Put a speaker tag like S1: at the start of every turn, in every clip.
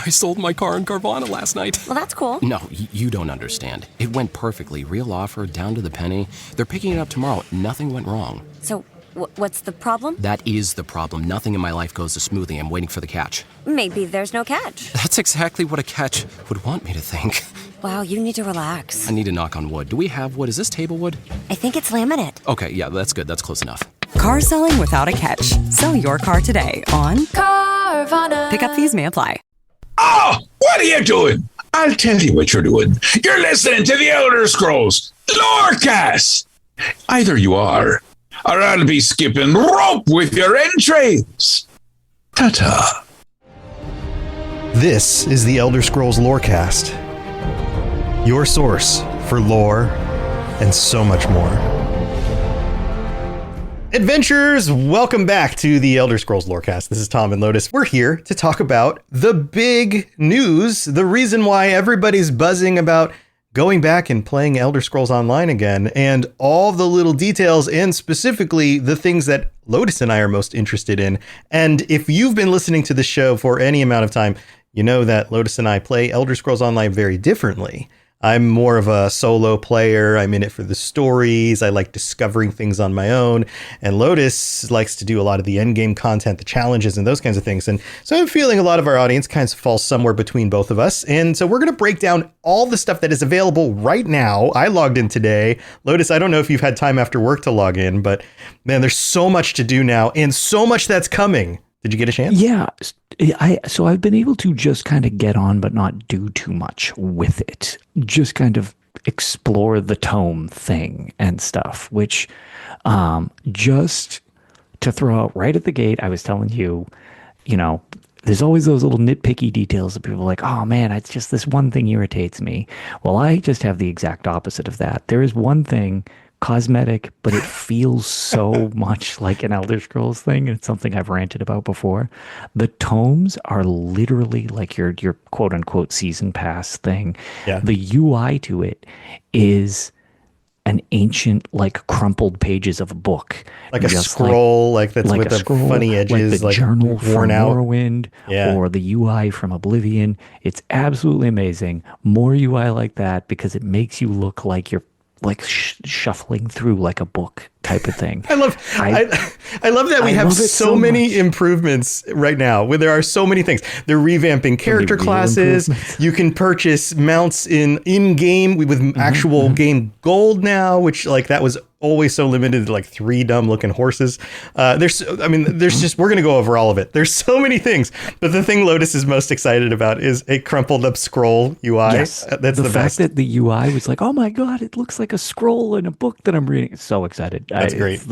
S1: I sold my car in Carvana last night.
S2: Well, that's cool.
S1: No, you don't understand. It went perfectly. Real offer, down to the penny. They're picking it up tomorrow. Nothing went wrong.
S2: So, what's the problem?
S1: That is the problem. Nothing in my life goes as smoothly. I'm waiting for the catch.
S2: Maybe there's no catch.
S1: That's exactly what a catch would want me to think.
S2: Wow, you need to relax.
S1: I need to knock on wood. Do we have wood? Is this table wood?
S2: I think it's laminate.
S1: Okay, yeah, that's good. That's close enough.
S3: Car selling without a catch. Sell your car today on Carvana. Pickup fees may apply.
S4: Oh, what are you doing? I'll tell you what you're doing. You're listening to the Elder Scrolls Lorecast. Either you are, or I'll be skipping rope with your entrails. Ta-ta.
S5: This is the Elder Scrolls Lorecast, your source for lore and so much more. Adventurers, welcome back to the Elder Scrolls Lorecast. This is Tom and Lotus. We're here to talk about the big news, the reason why everybody's buzzing about going back and playing Elder Scrolls Online again, and all the little details, and specifically the things that Lotus and I are most interested in. And if you've been listening to the show for any amount of time, you know that Lotus and I play Elder Scrolls Online very differently. I'm more of a solo player. I'm in it for the stories. I like discovering things on my own. And Lotus likes to do a lot of the endgame content, the challenges, and those kinds of things. And so I'm feeling a lot of our audience kind of falls somewhere between both of us. And so we're going to break down all the stuff that is available right now. I logged in today. Lotus, I don't know if you've had time after work to log in, but man, there's so much to do now and so much that's coming. Did you get a chance?
S6: Yeah. So I've been able to just kind of get on, but not do too much with it. Just kind of explore the tome thing and stuff, which just to throw out right at the gate, I was telling you, there's always those little nitpicky details that people are like, oh man, it's just this one thing irritates me. Well, I just have the exact opposite of that. There is one thing cosmetic, but it feels so much like an Elder Scrolls thing. It's something I've ranted about before. The tomes are literally like your quote unquote season pass thing. Yeah. The UI to it is an ancient, like crumpled pages of a book.
S5: Like a scroll, like that's like with the scroll, funny edges,
S6: like the journal
S5: worn
S6: from
S5: out.
S6: Morrowind, or the UI from Oblivion. It's absolutely amazing. More UI like that, because it makes you look like you're like shuffling through like a book type of thing.
S5: I love that we have so many improvements right now where there are so many things. They're revamping character classes. You can purchase mounts in-game with actual game gold now, which like that was always so limited to like 3 dumb looking horses. There's just, we're going to go over all of it. There's so many things, but the thing Lotus is most excited about is a crumpled up scroll UI.
S6: Yes.
S5: That's the
S6: fact
S5: best.
S6: That the UI was like, oh my God, it looks like a scroll in a book that I'm reading. So excited.
S5: That's great.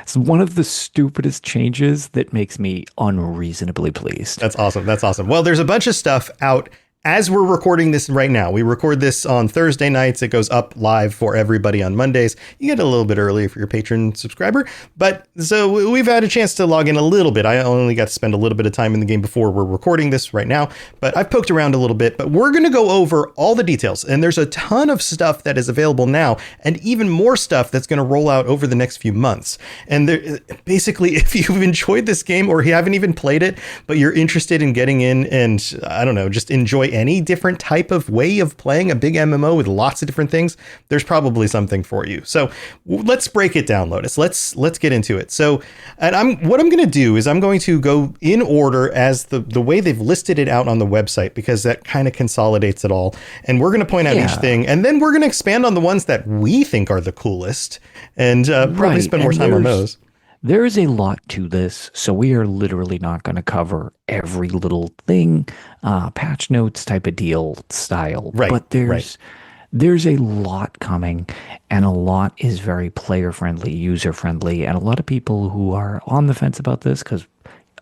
S6: It's one of the stupidest changes that makes me unreasonably pleased.
S5: That's awesome. That's awesome. Well, there's a bunch of stuff out as we're recording this right now. We record this on Thursday nights. It goes up live for everybody on Mondays. You get a little bit early if you're a patron subscriber. But so we've had a chance to log in a little bit. I only got to spend a little bit of time in the game before we're recording this right now. But I've poked around a little bit. But we're going to go over all the details. And there's a ton of stuff that is available now. And even more stuff that's going to roll out over the next few months. And there, basically, if you've enjoyed this game or you haven't even played it, but you're interested in getting in and, I don't know, just enjoy any different type of way of playing a big MMO with lots of different things, there's probably something for you. So let's break it down, Lotus. Let's get into it. So, and what I'm going to do is I'm going to go in order as the way they've listed it out on the website, because that kind of consolidates it all. And we're going to point out each thing, and then we're going to expand on the ones that we think are the coolest, and probably spend more time on those.
S6: There is a lot to this, so we are literally not going to cover every little thing, patch notes type of deal style.
S5: Right,
S6: but there's a lot coming, and a lot is very player friendly, user friendly, and a lot of people who are on the fence about this, because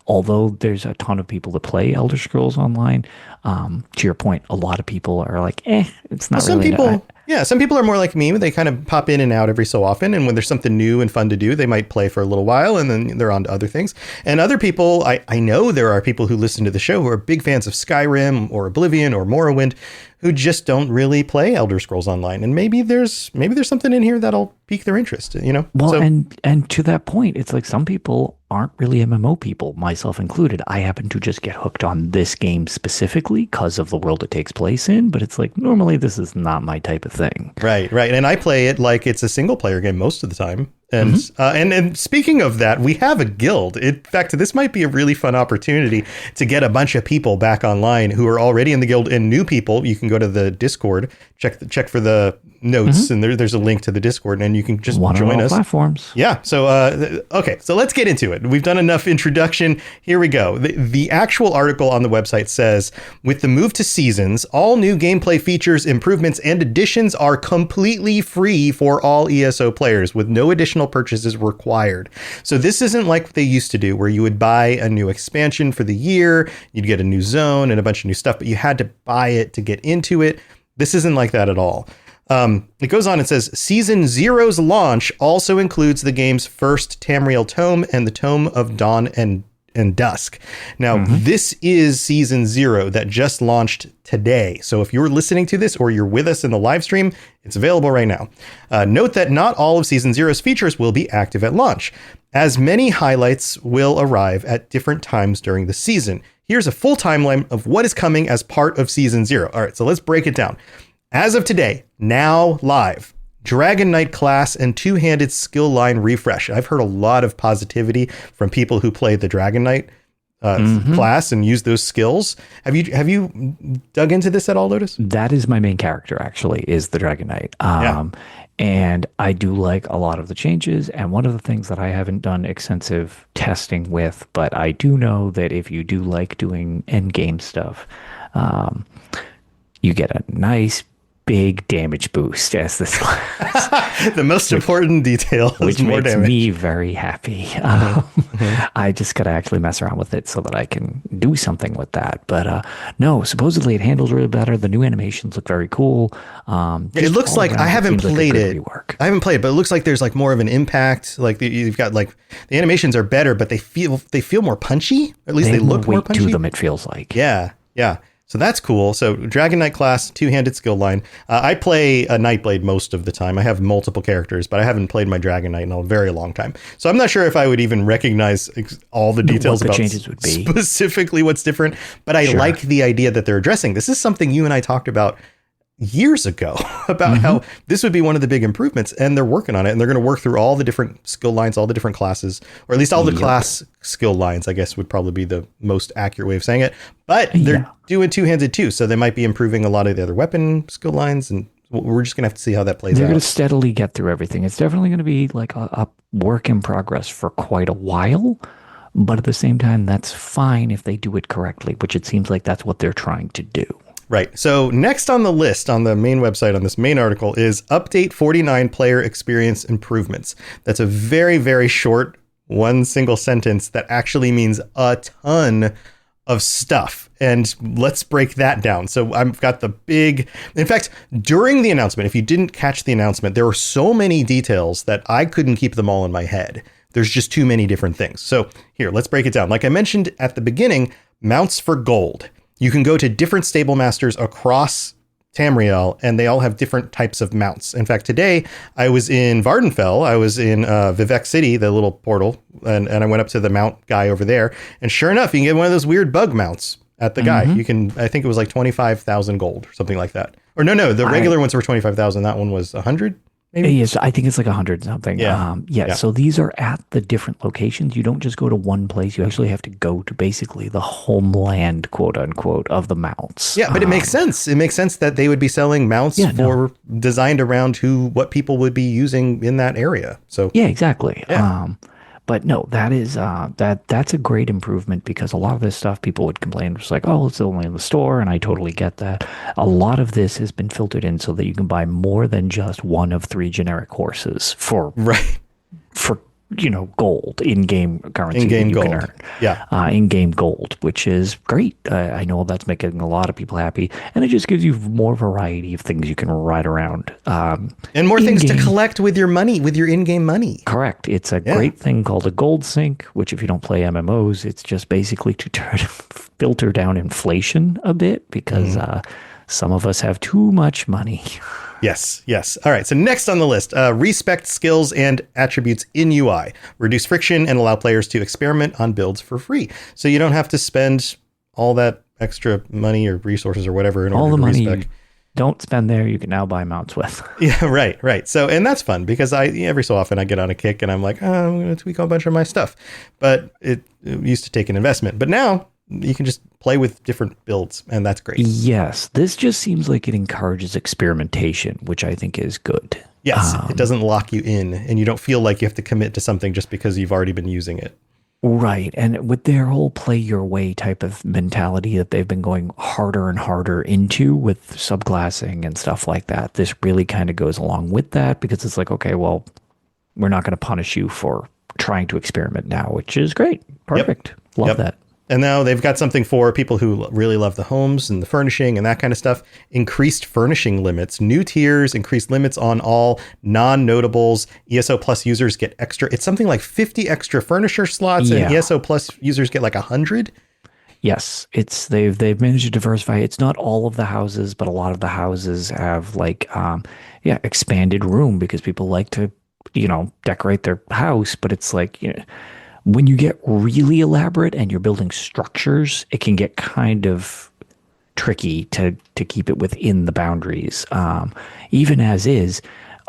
S6: although there's a ton of people that play Elder Scrolls Online, to your point, a lot of people are like, it's not
S5: some
S6: really.
S5: People, some people are more like me. They kind of pop in and out every so often. And when there's something new and fun to do, they might play for a little while and then they're on to other things. And other people, I know there are people who listen to the show who are big fans of Skyrim or Oblivion or Morrowind, who just don't really play Elder Scrolls Online, and maybe there's something in here that'll pique their interest.
S6: Well,
S5: So-
S6: and to that point, it's like some people aren't really MMO people, myself included. I happen to just get hooked on this game specifically because of the world it takes place in, but it's like normally this is not my type of thing.
S5: Right. And I play it like it's a single player game most of the time. And and speaking of that, we have a guild. In fact, this might be a really fun opportunity to get a bunch of people back online who are already in the guild, and new people. You can go to the Discord, check for the notes, and there's a link to the Discord, and you can just join us.
S6: Platforms.
S5: Yeah. So, okay. So let's get into it. We've done enough introduction. Here we go. The actual article on the website says, with the move to seasons, all new gameplay features, improvements, and additions are completely free for all ESO players with no additional purchases required. So this isn't like what they used to do where you would buy a new expansion for the year, you'd get a new zone and a bunch of new stuff, but you had to buy it to get into it. This isn't like that at all. It goes on and says, Season Zero's launch also includes the game's first Tamriel Tome and the Tome of Dawn and Dusk. Now, this is Season Zero that just launched today. So if you're listening to this or you're with us in the live stream, it's available right now. Note that not all of Season Zero's features will be active at launch, as many highlights will arrive at different times during the season. Here's a full timeline of what is coming as part of Season Zero. All right, so let's break it down. As of today, now live, Dragon Knight class and two-handed skill line refresh. I've heard a lot of positivity from people who play the Dragon Knight class and use those skills. Have you dug into this at all, Lotus?
S6: That is my main character, actually, is the Dragon Knight. And I do like a lot of the changes. And one of the things that I haven't done extensive testing with, but I do know that if you do like doing end game stuff, you get a nice big damage boost as this class.
S5: The most important detail is
S6: which
S5: more
S6: makes
S5: damage.
S6: me very happy. I just got to actually mess around with it so that I can do something with that. But no, supposedly it handles really better. The new animations look very cool.
S5: It looks like, I haven't played it. I haven't played it, but it looks like there's like more of an impact. Like you've got like the animations are better, but they feel more punchy. Or at least they look more
S6: weight
S5: punchy
S6: to them. It feels like.
S5: Yeah. So that's cool. So Dragon Knight class, two-handed skill line. I play a Nightblade most of the time. I have multiple characters, but I haven't played my Dragon Knight in a very long time. So I'm not sure if I would even recognize all the details
S6: what the
S5: about
S6: changes would be.
S5: Specifically what's different. But I like the idea that they're addressing. This is something you and I talked about years ago about how this would be one of the big improvements, and they're working on it, and they're going to work through all the different skill lines, all the different classes, or at least all the class skill lines, I guess would probably be the most accurate way of saying it. But they're doing two-handed too, so they might be improving a lot of the other weapon skill lines, and we're just going to have to see how that plays out.
S6: They're going to steadily get through everything. It's definitely going to be like a work in progress for quite a while, but at the same time, that's fine if they do it correctly, which it seems like that's what they're trying to do.
S5: Right. So next on the list on the main website on this main article is Update 49 Player Experience Improvements. That's a very, very short one single sentence that actually means a ton of stuff. And let's break that down. So I've got in fact, during the announcement, if you didn't catch the announcement, there were so many details that I couldn't keep them all in my head. There's just too many different things. So here, let's break it down. Like I mentioned at the beginning, mounts for gold. You can go to different stable masters across Tamriel, and they all have different types of mounts. In fact, today I was in Vardenfell. I was in Vivec City, the little portal, and I went up to the mount guy over there. And sure enough, you can get one of those weird bug mounts at the guy. You can, I think it was like 25,000 gold or something like that. Or no, the regular ones were 25,000. That one was 100. Maybe?
S6: Yes, I think it's like 100 something.
S5: Yeah.
S6: So these are at the different locations. You don't just go to one place. You actually have to go to basically the homeland, quote unquote, of the mounts.
S5: Yeah, but it makes sense. It makes sense that they would be selling mounts designed around what people would be using in that area. So
S6: yeah, exactly.
S5: Yeah.
S6: But no, that is that's a great improvement, because a lot of this stuff people would complain, it's like, oh, it's only in the store, and I totally get that. A lot of this has been filtered in so that you can buy more than just one of 3 generic horses for gold, in-game currency.
S5: In-game
S6: that you
S5: gold.
S6: can earn.
S5: Yeah.
S6: In-game gold, which is great. I know that's making a lot of people happy, and it just gives you more variety of things you can ride around.
S5: And more things to collect with your money, with your in-game money.
S6: Correct. It's a great thing called a gold sink, which if you don't play MMOs, it's just basically to filter down inflation a bit, because some of us have too much money.
S5: Yes, yes. All right. So next on the list, respect skills and attributes in UI. Reduce friction and allow players to experiment on builds for free. So you don't have to spend all that extra money or resources or whatever in
S6: All
S5: order
S6: the
S5: to
S6: money
S5: respec.
S6: you don't spend there, you can now buy mounts with.
S5: Yeah, right. So, and that's fun because every so often I get on a kick and I'm like, oh, I'm going to tweak a bunch of my stuff. But it used to take an investment. But now you can just play with different builds, and that's great.
S6: Yes, this just seems like it encourages experimentation, which I think is good.
S5: Yes, it doesn't lock you in, and you don't feel like you have to commit to something just because you've already been using it.
S6: Right. And with their whole play your way type of mentality that they've been going harder and harder into with subclassing and stuff like that, this really kind of goes along with that because it's like, okay, well, we're not going to punish you for trying to experiment now, which is great. Perfect. Love that.
S5: And now they've got something for people who really love the homes and the furnishing and that kind of stuff. Increased furnishing limits, new tiers, increased limits on all non-notables. ESO Plus users get extra. It's something like 50 extra furnisher slots, and ESO Plus users get like 100.
S6: Yes, they've managed to diversify. It's not all of the houses, but a lot of the houses have like expanded room because people like to decorate their house. But it's like when you get really elaborate and you're building structures, it can get kind of tricky to keep it within the boundaries. Even as is,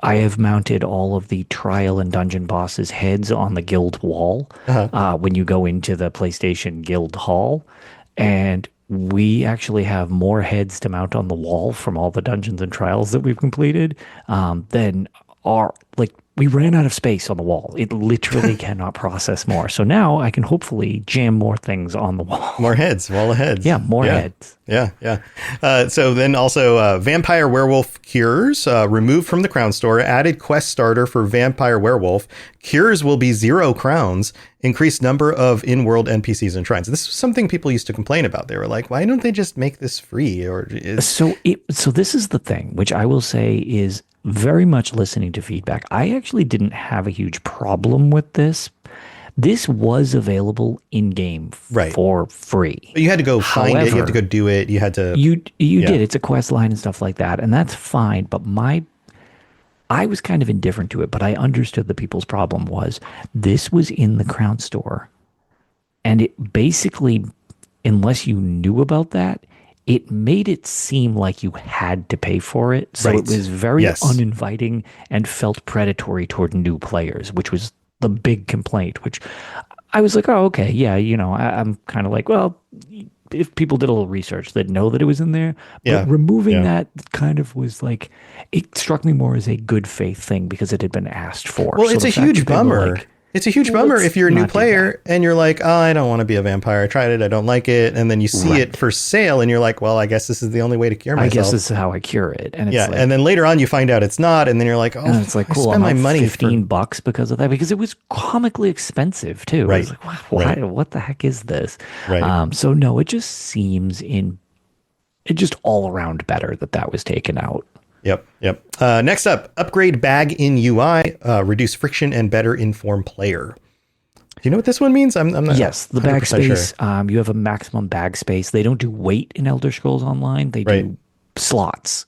S6: I have mounted all of the trial and dungeon bosses' heads on the guild wall when you go into the PlayStation Guild Hall. And we actually have more heads to mount on the wall from all the dungeons and trials that we've completed than we ran out of space on the wall. It literally cannot process more. So now I can hopefully jam more things on the wall.
S5: More heads, wall of heads.
S6: Yeah, more heads.
S5: Yeah. So then also Vampire Werewolf Cures, removed from the Crown Store, added quest starter for Vampire Werewolf. Cures will be 0 crowns, increased number of in-world NPCs and shrines. This is something people used to complain about. They were like, why don't they just make this free? So
S6: this is the thing, which I will say is very much listening to feedback. I actually didn't have a huge problem with this. This was available in game for free.
S5: But you had to go find it. You had to go do it. You had to.
S6: You did. It's a quest line and stuff like that, and that's fine. But I was kind of indifferent to it. But I understood that people's problem was this was in the Crown Store, and it basically, unless you knew about that, it made it seem like you had to pay for it. So it was very uninviting and felt predatory toward new players, which was the big complaint, which I was like, oh, okay. Yeah. I'm kind of like, well, if people did a little research, they'd know that it was in there. But removing that kind of was like, it struck me more as a good faith thing because it had been asked for.
S5: Well, it's a huge bummer. It's a huge bummer if you're a new player and you're like, oh, I don't want to be a vampire. I tried it. I don't like it. And then you see it for sale and you're like, well, I guess this is the only way to cure myself.
S6: I guess this is how I cure it. And it's
S5: and then later on you find out it's not. And then you're like, oh,
S6: and it's like, cool,
S5: I spent my money
S6: $15 because of that, because it was comically expensive too.
S5: Right.
S6: I was like, what the heck is this?
S5: Right.
S6: So no, it just seems it just all around better that was taken out.
S5: Yep. Next up, upgrade bag in UI, reduce friction and better inform player. Do you know what this one means? I'm not.
S6: Yes, the bag space. Sure. You have a maximum bag space. They don't do weight in Elder Scrolls Online. They do slots.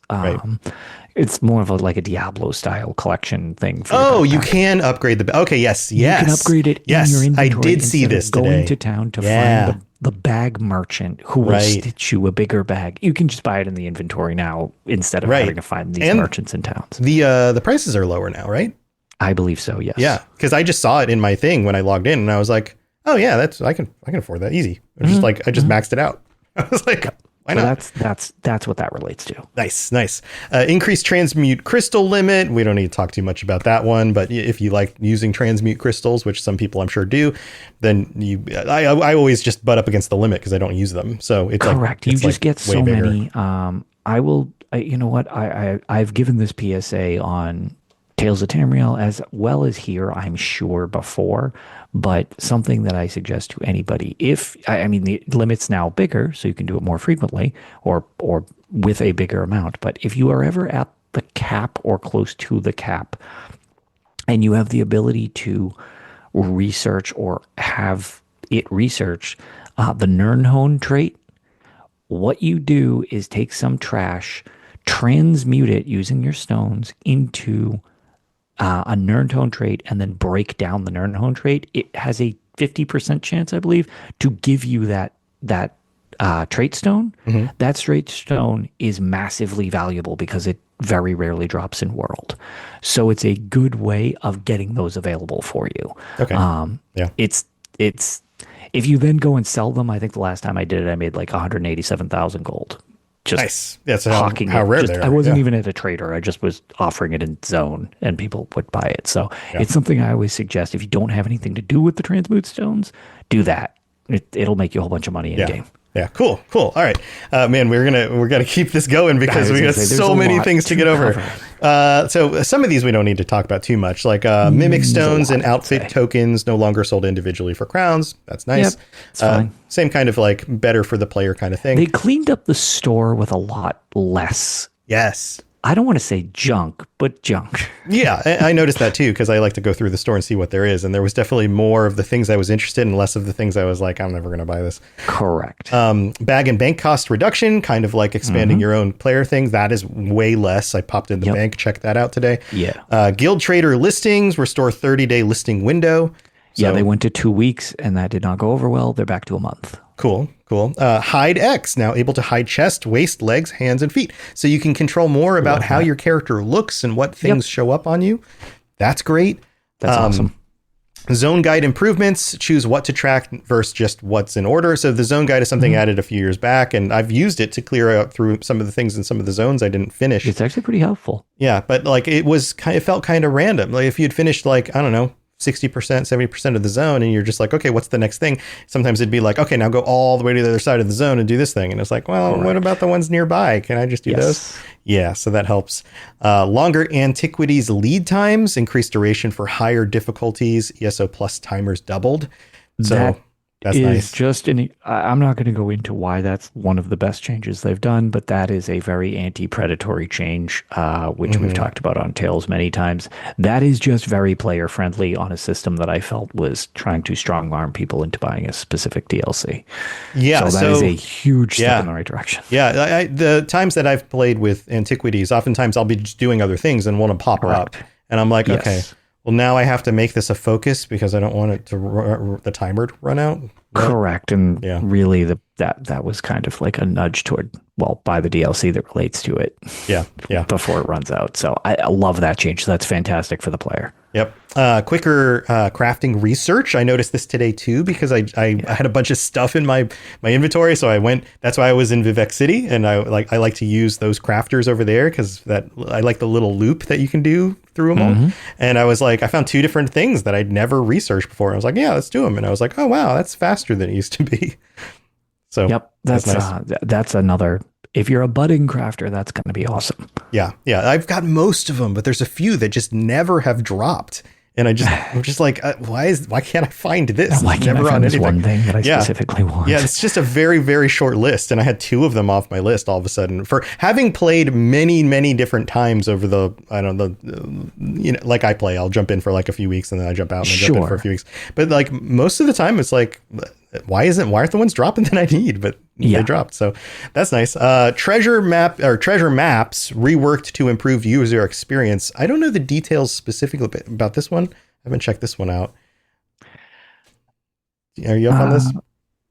S6: It's more of like a Diablo style collection thing.
S5: You can upgrade the. Okay, yes.
S6: You can upgrade it in your inventory.
S5: I did see this today.
S6: Going to town to find the bag merchant who will stitch you a bigger bag. You can just buy it in the inventory now instead of having to find these merchants in towns.
S5: The prices are lower now, right?
S6: I believe so. Yes.
S5: Yeah, because I just saw it in my thing when I logged in, and I was like, "Oh yeah, I can afford that easy." I just maxed it out. I was like, "Why not?"
S6: That's what that relates to.
S5: Nice. Increased transmute crystal limit. We don't need to talk too much about that one, but if you like using transmute crystals, which some people I'm sure do, then I always just butt up against the limit because I don't use them. So it's
S6: correct. You just get so many. You know what? I've given this PSA on Tales of Tamriel as well as here, I'm sure before, but something that I suggest to anybody, the limit's now bigger, so you can do it more frequently or with a bigger amount. But if you are ever at the cap or close to the cap and you have the ability to research or have it research the Nirnhone trait, what you do is take some trash, transmute it using your stones into a Nirntone trait, and then break down the Nirntone trait. It has a 50% chance, I believe, to give you that trait stone. That trait stone is massively valuable because it very rarely drops in world. So it's a good way of getting those available for you.
S5: Okay. Yeah.
S6: It's if you then go and sell them, I think the last time I did it, I made like 187,000 gold. Just
S5: Nice. That's
S6: hawking
S5: how
S6: it.
S5: rare
S6: Just-
S5: they are.
S6: I wasn't
S5: Yeah.
S6: even at a trader. I just was offering it in zone and people would buy it. So it's something I always suggest. If you don't have anything to do with the transmute stones, do that. It'll make you a whole bunch of money in game.
S5: Yeah, cool. All right, man, we're gonna keep this going because
S6: I was
S5: we
S6: gonna
S5: got
S6: say, there's
S5: so
S6: a
S5: many
S6: lot
S5: things to
S6: to
S5: get over.
S6: cover.
S5: So some of these we don't need to talk about too much, like mimic stones and
S6: lot, I'd
S5: outfit
S6: say.
S5: tokens no longer sold individually for crowns. That's nice.
S6: Yep, it's fine.
S5: Same kind of like better for the player kind of thing.
S6: They cleaned up the store with a lot less.
S5: Yes.
S6: I don't want to say junk, but junk.
S5: Yeah, I noticed that too because I like to go through the store and see what there is, and there was definitely more of the things I was interested in, less of the things I was like, I'm never going to buy this.
S6: Correct.
S5: Bag and bank cost reduction, kind of like expanding your own player thing. That is way less. I popped in the bank, checked that out today.
S6: Yeah.
S5: Guild trader listings, restore 30-day listing window.
S6: Yeah,
S5: So,
S6: they went to 2 weeks and that did not go over well. They're back to a month.
S5: Cool. Hide X, now able to hide chest, waist, legs, hands, and feet. So you can control more about how your character looks and what things show up on you. That's great.
S6: That's awesome.
S5: Zone guide improvements, choose what to track versus just what's in order. So the zone guide is something added a few years back, and I've used it to clear out through some of the things in some of the zones I didn't finish.
S6: It's actually pretty helpful.
S5: Yeah, but like it felt kind of random. Like if you'd finished like, I don't know, 60%, 70% of the zone, and you're just like, okay, what's the next thing? Sometimes it'd be like, okay, now go all the way to the other side of the zone and do this thing. And it's like, well, what about the ones nearby? Can I just do those? Yeah, so that helps. Longer antiquities lead times, increased duration for higher difficulties. ESO plus timers doubled. So that's
S6: is
S5: nice.
S6: just I'm not going to go into why that's one of the best changes they've done, but that is a very anti-predatory change, which we've talked about on Tales many times. That is just very player friendly on a system that I felt was trying to strong arm people into buying a specific DLC.
S5: Yeah,
S6: so that is a huge step in the right direction.
S5: Yeah, the times that I've played with antiquities, oftentimes I'll be just doing other things and want to pop up, and I'm like, okay. Well, now I have to make this a focus because I don't want it to the timer to run out. Right?
S6: Correct. And really that was kind of like a nudge toward, well, buy the DLC that relates to it.
S5: Yeah.
S6: Before it runs out. So I love that change. That's fantastic for the player.
S5: Yep. Quicker crafting research. I noticed this today too because I had a bunch of stuff in my inventory, so I went. That's why I was in Vivek City, and I like to use those crafters over there because I like the little loop that you can do through them all. And I was like, I found 2 different things that I'd never researched before. I was like, yeah, let's do them, and I was like, oh wow, that's faster than it used to be. So
S6: that's
S5: nice.
S6: That's another. If you're a budding crafter, that's going to be awesome.
S5: Yeah. I've got most of them, but there's a few that just never have dropped. And I'm just like, why can't I find this?
S6: Why can't I find this one thing that I specifically want?
S5: Yeah, it's just a very, very short list. And I had 2 of them off my list all of a sudden for having played many, many different times over like I play, I'll jump in for like a few weeks and then I jump out and I jump in for a few weeks. But like most of the time it's like, why aren't the ones dropping that I need? But they dropped. So that's nice. Treasure maps reworked to improve user experience. I don't know the details specifically about this one. I haven't checked this one out. Are you up on this?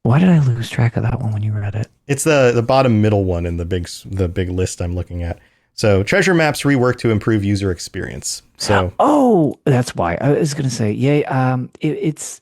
S6: Why did I lose track of that one when you read it?
S5: It's the bottom middle one in the big list I'm looking at. So treasure maps reworked to improve user experience. So
S6: that's why I was going to say, it's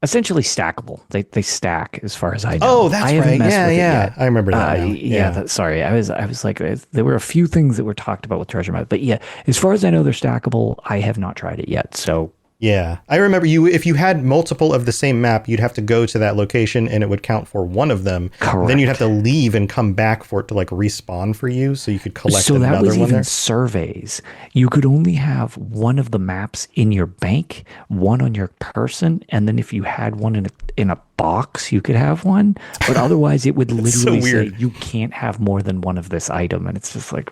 S6: essentially stackable. They stack as far as I know.
S5: Oh, that's right.
S6: Yeah.
S5: I remember that now.
S6: Sorry. I was like, there were a few things that were talked about with treasure map, but as far as I know, they're stackable. I have not tried it yet. So
S5: yeah, I remember if you had multiple of the same map, you'd have to go to that location and it would count for one of them.
S6: Correct.
S5: Then you'd have to leave and come back for it to like respawn for you, so you could collect another one there. So that was even
S6: surveys. You could only have one of the maps in your bank, one on your person, and then if you had one in a box, you could have one. But otherwise, it would literally say you can't have more than one of this item, and it's just like.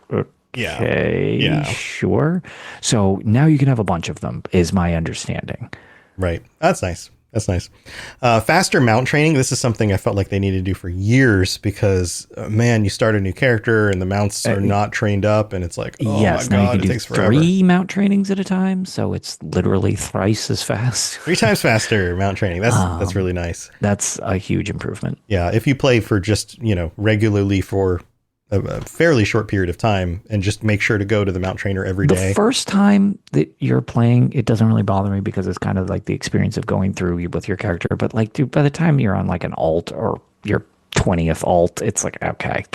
S6: Okay, sure. So now you can have a bunch of them, is my understanding.
S5: Right. That's nice. That's nice. Faster mount training. This is something I felt like they needed to do for years because, man, you start a new character and the mounts are not trained up, and it's like, oh
S6: yes,
S5: my
S6: now
S5: god,
S6: you
S5: it
S6: can do
S5: takes forever.
S6: 3 mount trainings at a time, so it's literally thrice as fast.
S5: 3 times faster mount training. That's really nice.
S6: That's a huge improvement.
S5: Yeah, if you play for just, regularly for a fairly short period of time and just make sure to go to the mount trainer every day.
S6: The first time that you're playing, it doesn't really bother me because it's kind of like the experience of going through with your character. But like, dude, by the time you're on like an alt or your 20th alt, it's like, okay,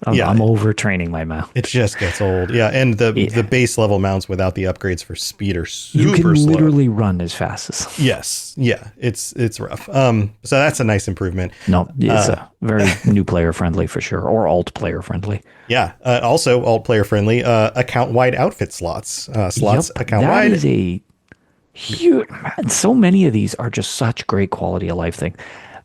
S6: I'm overtraining my mount.
S5: It just gets old. Yeah, and the base level mounts without the upgrades for speed are super
S6: You can
S5: slow.
S6: literally run as fast as.
S5: Yes, yeah, it's rough. So that's a nice improvement.
S6: No, it's a very new player friendly for sure, or alt player friendly.
S5: Yeah, also alt player friendly. Account wide outfit slots. Account wide.
S6: That is a huge. Man, so many of these are just such great quality of life thing.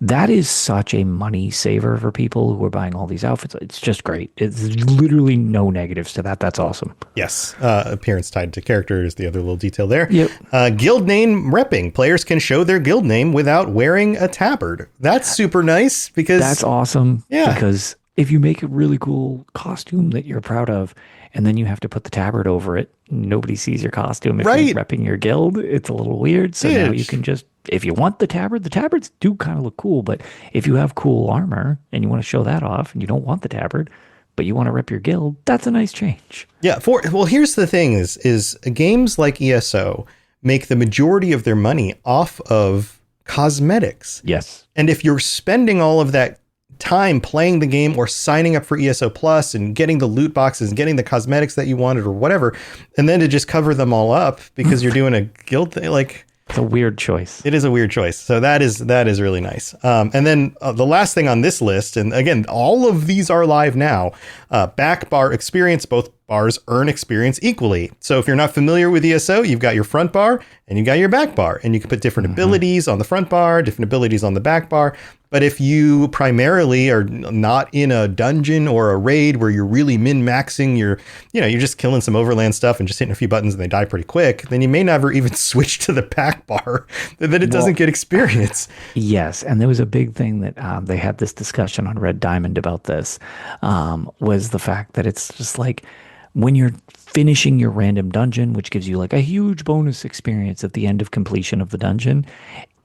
S6: That is such a money saver for people who are buying all these outfits. It's just great. It's literally no negatives to that. That's awesome.
S5: Yes. Appearance tied to character is the other little detail there.
S6: Yep.
S5: Guild name repping. Players can show their guild name without wearing a tabard. That's super nice because
S6: that's awesome.
S5: Yeah.
S6: Because if you make a really cool costume that you're proud of, and then you have to put the tabard over it, nobody sees your costume if you're repping your guild. It's a little weird. So now you can just, if you want the tabards do kind of look cool, but if you have cool armor and you want to show that off and you don't want the tabard, but you want to rep your guild, that's a nice change.
S5: Yeah. Well, here's the thing is games like ESO make the majority of their money off of cosmetics.
S6: Yes.
S5: And if you're spending all of that time playing the game or signing up for ESO Plus and getting the loot boxes and getting the cosmetics that you wanted or whatever, and then to just cover them all up because you're doing a guild thing, like,
S6: it's a weird choice.
S5: It is a weird choice. So that is really nice. And then the last thing on this list, and again, all of these are live now, back bar experience. Both bars earn experience equally. So if you're not familiar with ESO, you've got your front bar and you got your back bar, and you can put different abilities on the front bar, different abilities on the back bar. But if you primarily are not in a dungeon or a raid where you're really min-maxing you're just killing some overland stuff and just hitting a few buttons and they die pretty quick, then you may never even switch to the back bar. Then it doesn't get experience.
S6: Yes. And there was a big thing that they had this discussion on Red Diamond about this, was the fact that it's just like when you're finishing your random dungeon, which gives you like a huge bonus experience at the end of completion of the dungeon,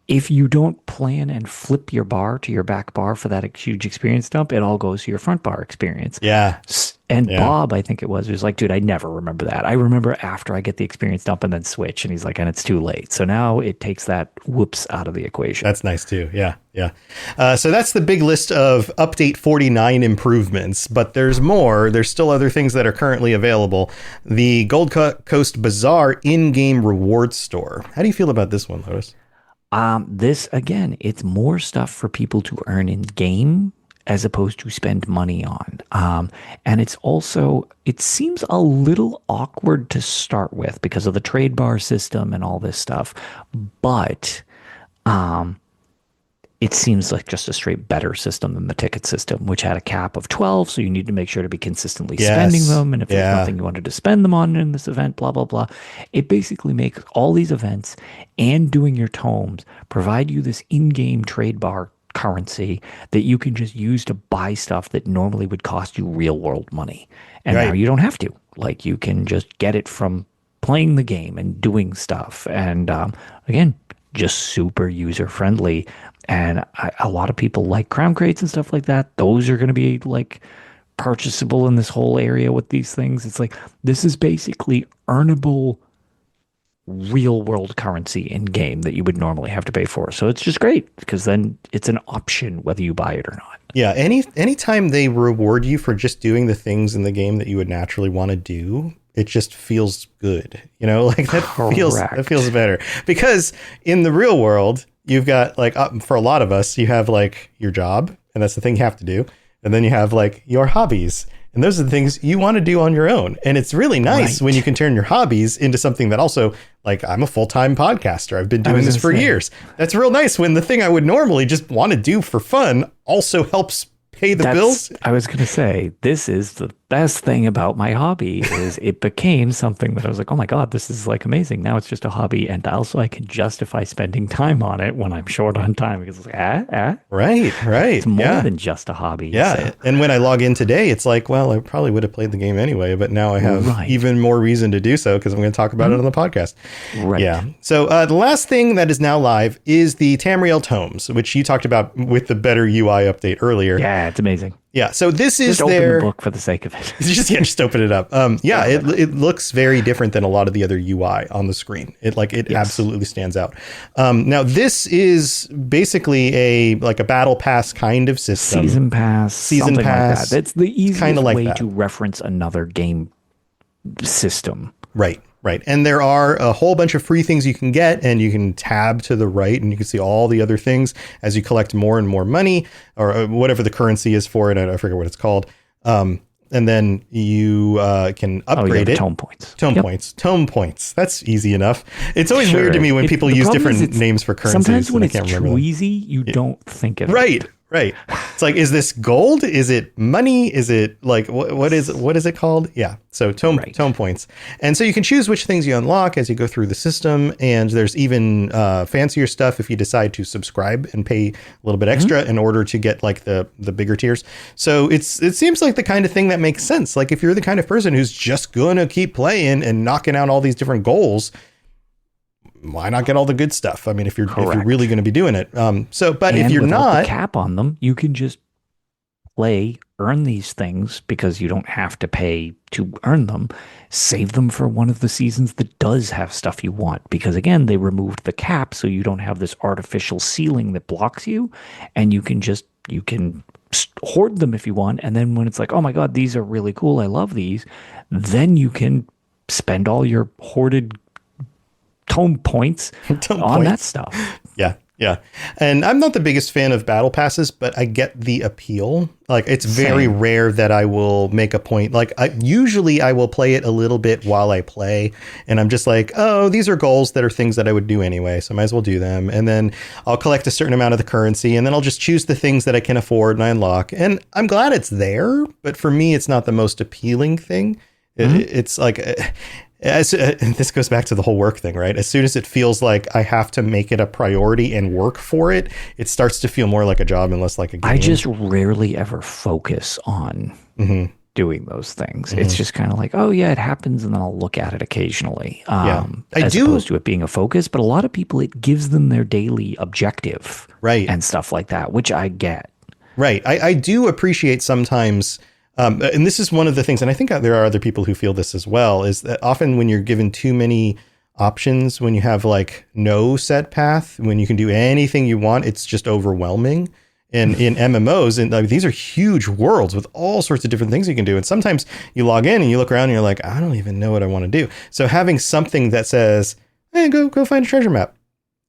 S6: if you don't plan and flip your bar to your back bar for that huge experience dump, it all goes to your front bar experience.
S5: Yeah.
S6: And Bob, I think it was like, dude, I never remember that. I remember after I get the experience dump and then switch. And he's like, and it's too late. So now it takes that whoops out of the equation.
S5: That's nice too. Yeah. Yeah. So that's the big list of update 49 improvements, but there's more. There's still other things that are currently available. The Gold Coast Bazaar in-game rewards store. How do you feel about this one, Lotus?
S6: This, again, it's more stuff for people to earn in game as opposed to spend money on. And it's also, it seems a little awkward to start with because of the trade bar system and all this stuff. But it seems like just a straight better system than the ticket system, which had a cap of 12. So you need to make sure to be consistently spending them. And if there's nothing you wanted to spend them on in this event, blah, blah, blah. It basically makes all these events and doing your tomes provide you this in-game trade bar currency that you can just use to buy stuff that normally would cost you real world money. And now you don't have to. Like, you can just get it from playing the game and doing stuff. And again, just super user friendly. And a lot of people like crown crates and stuff like that. Those are going to be like purchasable in this whole area with these things. It's like, this is basically earnable real world currency in game that you would normally have to pay for. So it's just great because then it's an option whether you buy it or not.
S5: Yeah. Anytime they reward you for just doing the things in the game that you would naturally want to do, it just feels good. Like that feels better, because in the real world, you've got like, for a lot of us, you have like your job, and that's the thing you have to do. And then you have like your hobbies, and those are the things you want to do on your own. And it's really nice when you can turn your hobbies into something that also, like, I'm a full-time podcaster. I've been doing this for years. That's real nice when the thing I would normally just want to do for fun also helps pay the bills.
S6: I was going to say, this is the best thing about my hobby is it became something that I was like, oh my God, this is like amazing. Now it's just a hobby. And also I can justify spending time on it when I'm short on time because it's like,
S5: Right.
S6: it's more
S5: yeah.
S6: than just a hobby.
S5: Yeah.
S6: So.
S5: And when I log in today, it's like, well, I probably would have played the game anyway, but now I have even more reason to do so because I'm going to talk about it on the podcast.
S6: Right.
S5: Yeah. So the last thing that is now live is the Tamriel Tomes, which you talked about with the better UI update earlier.
S6: Yeah, it's amazing.
S5: Yeah. So this is
S6: Just open
S5: their
S6: the book for the sake of it.
S5: just open it up. It looks very different than a lot of the other UI on the screen. It absolutely stands out. Now this is basically a battle pass kind of system.
S6: Season pass. Something like that. That's the easiest
S5: like
S6: way
S5: that.
S6: to reference another game system.
S5: Right. And there are a whole bunch of free things you can get, and you can tab to the right and you can see all the other things as you collect more and more money or whatever the currency is for it. I forget what it's called. And then you can upgrade it.
S6: Tome points.
S5: Tome points. That's easy enough. It's always weird to me when people use different names for currencies.
S6: Sometimes when it's
S5: too
S6: easy, you don't think of it.
S5: Right. It's like, is this gold? Is it money? Is it like, what is it called? Yeah. So tome points. And so you can choose which things you unlock as you go through the system. And there's even fancier stuff if you decide to subscribe and pay a little bit extra in order to get like the bigger tiers. So it seems like the kind of thing that makes sense. Like if you're the kind of person who's just going to keep playing and knocking out all these different goals, why not get all the good stuff? I mean, if you're really going to be doing it. But if you're not,
S6: the cap on them, you can just earn these things because you don't have to pay to earn them. Save them for one of the seasons that does have stuff you want. Because again, they removed the cap, so you don't have this artificial ceiling that blocks you, and you can hoard them if you want. And then when it's like, oh my God, these are really cool, I love these, then you can spend all your hoarded tome points on that stuff.
S5: Yeah. And I'm not the biggest fan of battle passes, but I get the appeal. Like it's very rare that I will make a point. Like usually I will play it a little bit while I play. And I'm just like, oh, these are goals that are things that I would do anyway. So I might as well do them. And then I'll collect a certain amount of the currency and then I'll just choose the things that I can afford and I unlock. And I'm glad it's there. But for me, it's not the most appealing thing. It's like... this goes back to the whole work thing, right? As soon as it feels like I have to make it a priority and work for it, it starts to feel more like a job and less like a game.
S6: I just rarely ever focus on doing those things. It's just kind of like, oh yeah, it happens, and then I'll look at it occasionally. As opposed to it being a focus. But a lot of people, it gives them their daily objective,
S5: right,
S6: and stuff like that, which I get.
S5: Right. I do appreciate sometimes. And this is one of the things, and I think there are other people who feel this as well, is that often when you're given too many options, when you have like no set path, when you can do anything you want, it's just overwhelming. And in MMOs, and these are huge worlds with all sorts of different things you can do. And sometimes you log in and you look around and you're like, I don't even know what I want to do. So having something that says, hey, go find a treasure map.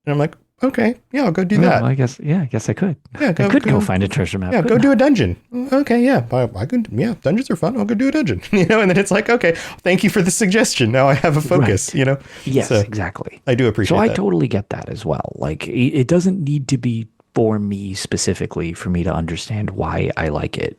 S5: And I'm like, okay, yeah, I'll go do that.
S6: Well, I guess I could.
S5: Yeah,
S6: I could go find a treasure map.
S5: Yeah, go do a dungeon. Okay, yeah, I could. Yeah, dungeons are fun. I'll go do a dungeon. And then it's like, okay, thank you for the suggestion. Now I have a focus.
S6: Right. Yes,
S5: so
S6: exactly.
S5: I do appreciate.
S6: So
S5: that.
S6: I totally get that as well. Like it doesn't need to be for me specifically for me to understand why I like it.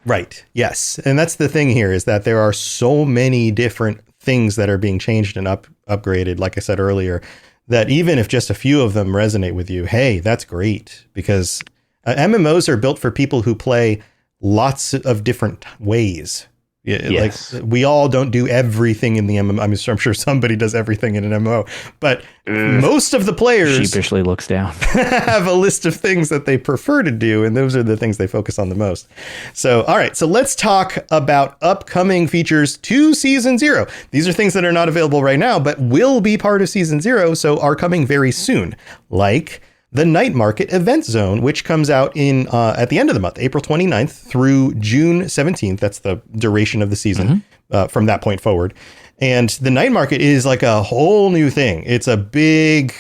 S5: Right. Yes, and that's the thing here is that there are so many different things that are being changed and upgraded. Like I said earlier, that even if just a few of them resonate with you, hey, that's great, because MMOs are built for people who play lots of different ways.
S6: Yes.
S5: Like we all don't do everything in the MMO. I'm sure somebody does everything in an MMO, but most of the players
S6: sheepishly looks down
S5: have a list of things that they prefer to do, and those are the things they focus on the most. So, all right, so let's talk about upcoming features to Season 0. These are things that are not available right now, but will be part of Season 0, so are coming very soon, like the Night Market Event Zone, which comes out in at the end of the month, April 29th through June 17th. That's the duration of the season from that point forward. And the Night Market is like a whole new thing. It's a big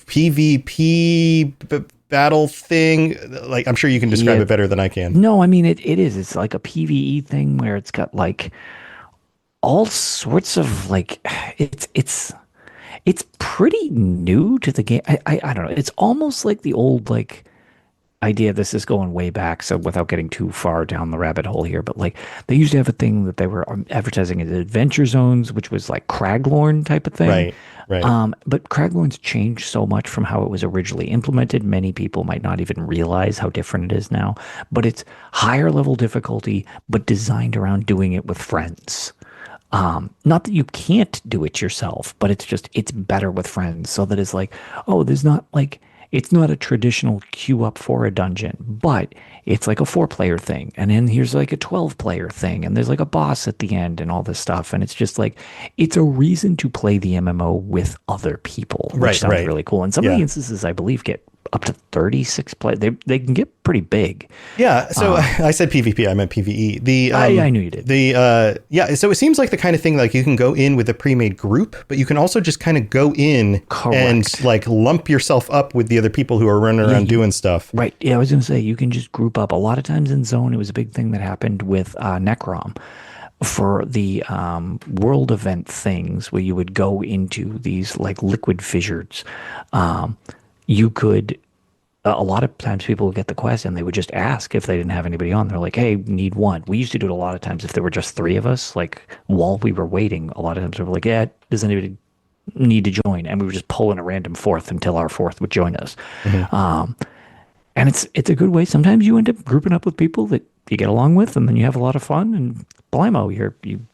S5: PvP battle thing. Like, I'm sure you can describe it better than I can.
S6: No, I mean, it is. It's like a PvE thing where it's got like all sorts of like, it's pretty new to the game. I don't know. It's almost like the old like idea. This is going way back, so without getting too far down the rabbit hole here, but like they used to have a thing that they were advertising as adventure zones, which was like Craglorn type of thing.
S5: Right.
S6: But Craglorn's changed so much from how it was originally implemented. Many people might not even realize how different it is now. But it's higher level difficulty, but designed around doing it with friends. Not that you can't do it yourself, but it's better with friends. So that it's like, oh, it's not a traditional queue up for a dungeon, but it's like a 4-player thing. And then here's like a 12-player thing. And there's like a boss at the end and all this stuff. And it's just like, it's a reason to play the MMO with other people, which sounds really cool. And some of the instances, I believe, get up to 36 players. They can get pretty big.
S5: Yeah. So I said PvP, I meant PvE.
S6: I knew you did.
S5: So it seems like the kind of thing like you can go in with a pre-made group, but you can also just kind of go in and like lump yourself up with the other people who are running around doing stuff.
S6: Right. Yeah, I was going to say you can just group up. A lot of times in Zone, it was a big thing that happened with Necrom. For the world event things where you would go into these like liquid fissures, you could, a lot of times people would get the quest and they would just ask if they didn't have anybody on. They're like, hey, need one. We used to do it a lot of times if there were just 3 of us, like while we were waiting, a lot of times we were like, yeah, does anybody need to join? And we would just pull in a random 4th until our 4th would join us. Mm-hmm. And it's a good way. Sometimes you end up grouping up with people that you get along with, and then you have a lot of fun, and blimmo,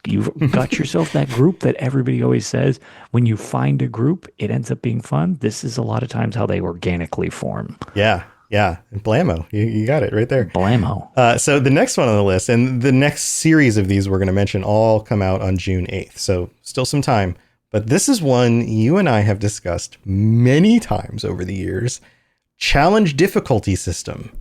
S6: you've got yourself that group that everybody always says when you find a group, it ends up being fun. This is a lot of times how they organically form.
S5: Yeah. And blammo. You got it right there.
S6: Blammo.
S5: So the next one on the list, and the next series of these we're going to mention all come out on June 8th. So still some time. But this is one you and I have discussed many times over the years. Challenge difficulty system.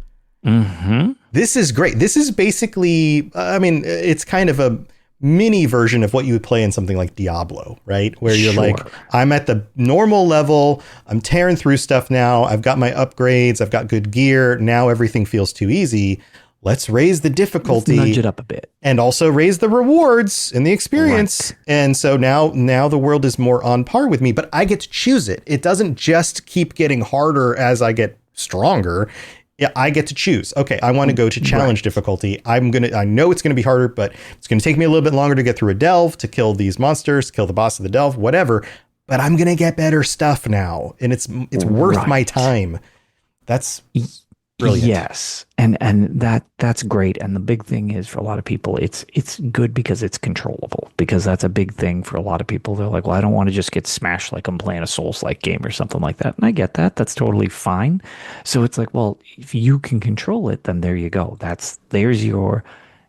S6: Mm-hmm.
S5: This is great. This is basically, it's kind of a mini version of what you would play in something like Diablo, right? Where you're like, I'm at the normal level. I'm tearing through stuff now. I've got my upgrades. I've got good gear. Now everything feels too easy. Let's raise the difficulty.
S6: Let's nudge it up a bit.
S5: And also raise the rewards and the experience. Right. And so now the world is more on par with me, but I get to choose it. It doesn't just keep getting harder as I get stronger. Yeah, I get to choose. Okay, I want to go to challenge difficulty. I know it's going to be harder, but it's going to take me a little bit longer to get through a delve, to kill these monsters, kill the boss of the delve, whatever. But I'm going to get better stuff now, and it's worth my time. That's brilliant.
S6: Yes, and that's great. And the big thing is for a lot of people, it's good because it's controllable. Because that's a big thing for a lot of people. They're like, well, I don't want to just get smashed like I'm playing a Souls-like game or something like that. And I get that. That's totally fine. So it's like, well, if you can control it, then there you go.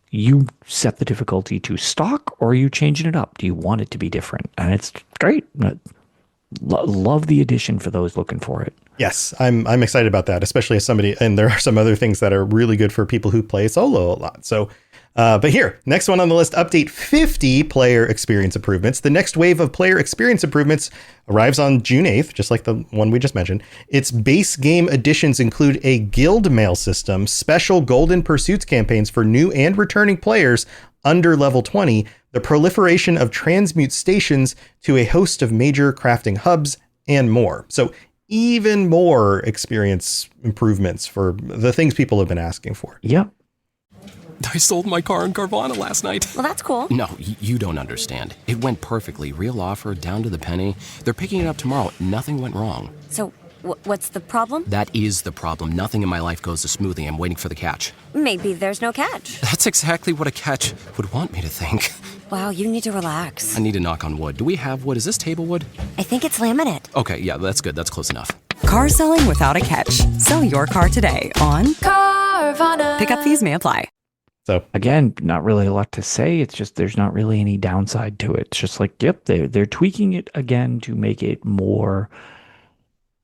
S6: You set the difficulty to stock, or are you changing it up? Do you want it to be different? And it's great. Love the addition for those looking for it.
S5: Yes, I'm excited about that, especially as somebody, and there are some other things that are really good for people who play solo a lot. So, but here, next one on the list, update 50 player experience improvements. The next wave of player experience improvements arrives on June 8th, just like the one we just mentioned. Its base game additions include a guild mail system, special Golden Pursuits campaigns for new and returning players under level 20, the proliferation of transmute stations to a host of major crafting hubs, and more. So even more experience improvements for the things people have been asking for.
S6: Yep.
S1: I sold my car in Carvana last night.
S2: Well, that's cool.
S1: No, you don't understand. It went perfectly. Real offer, down to the penny. They're picking it up tomorrow. Nothing went wrong.
S2: So, what's the problem?
S1: That is the problem. Nothing in my life goes as smoothly. I'm waiting for the catch.
S2: Maybe there's no catch.
S1: That's exactly what a catch would want me to think.
S2: Wow, you need to relax.
S1: I need to knock on wood. Do we have wood? Is this table wood?
S2: I think it's laminate.
S1: Okay, yeah, that's good. That's close enough.
S3: Car selling without a catch. Sell your car today on Carvana. Pickup fees may apply.
S5: So
S6: again, not really a lot to say. It's just there's not really any downside to it. It's just like, yep, they're tweaking it again to make it more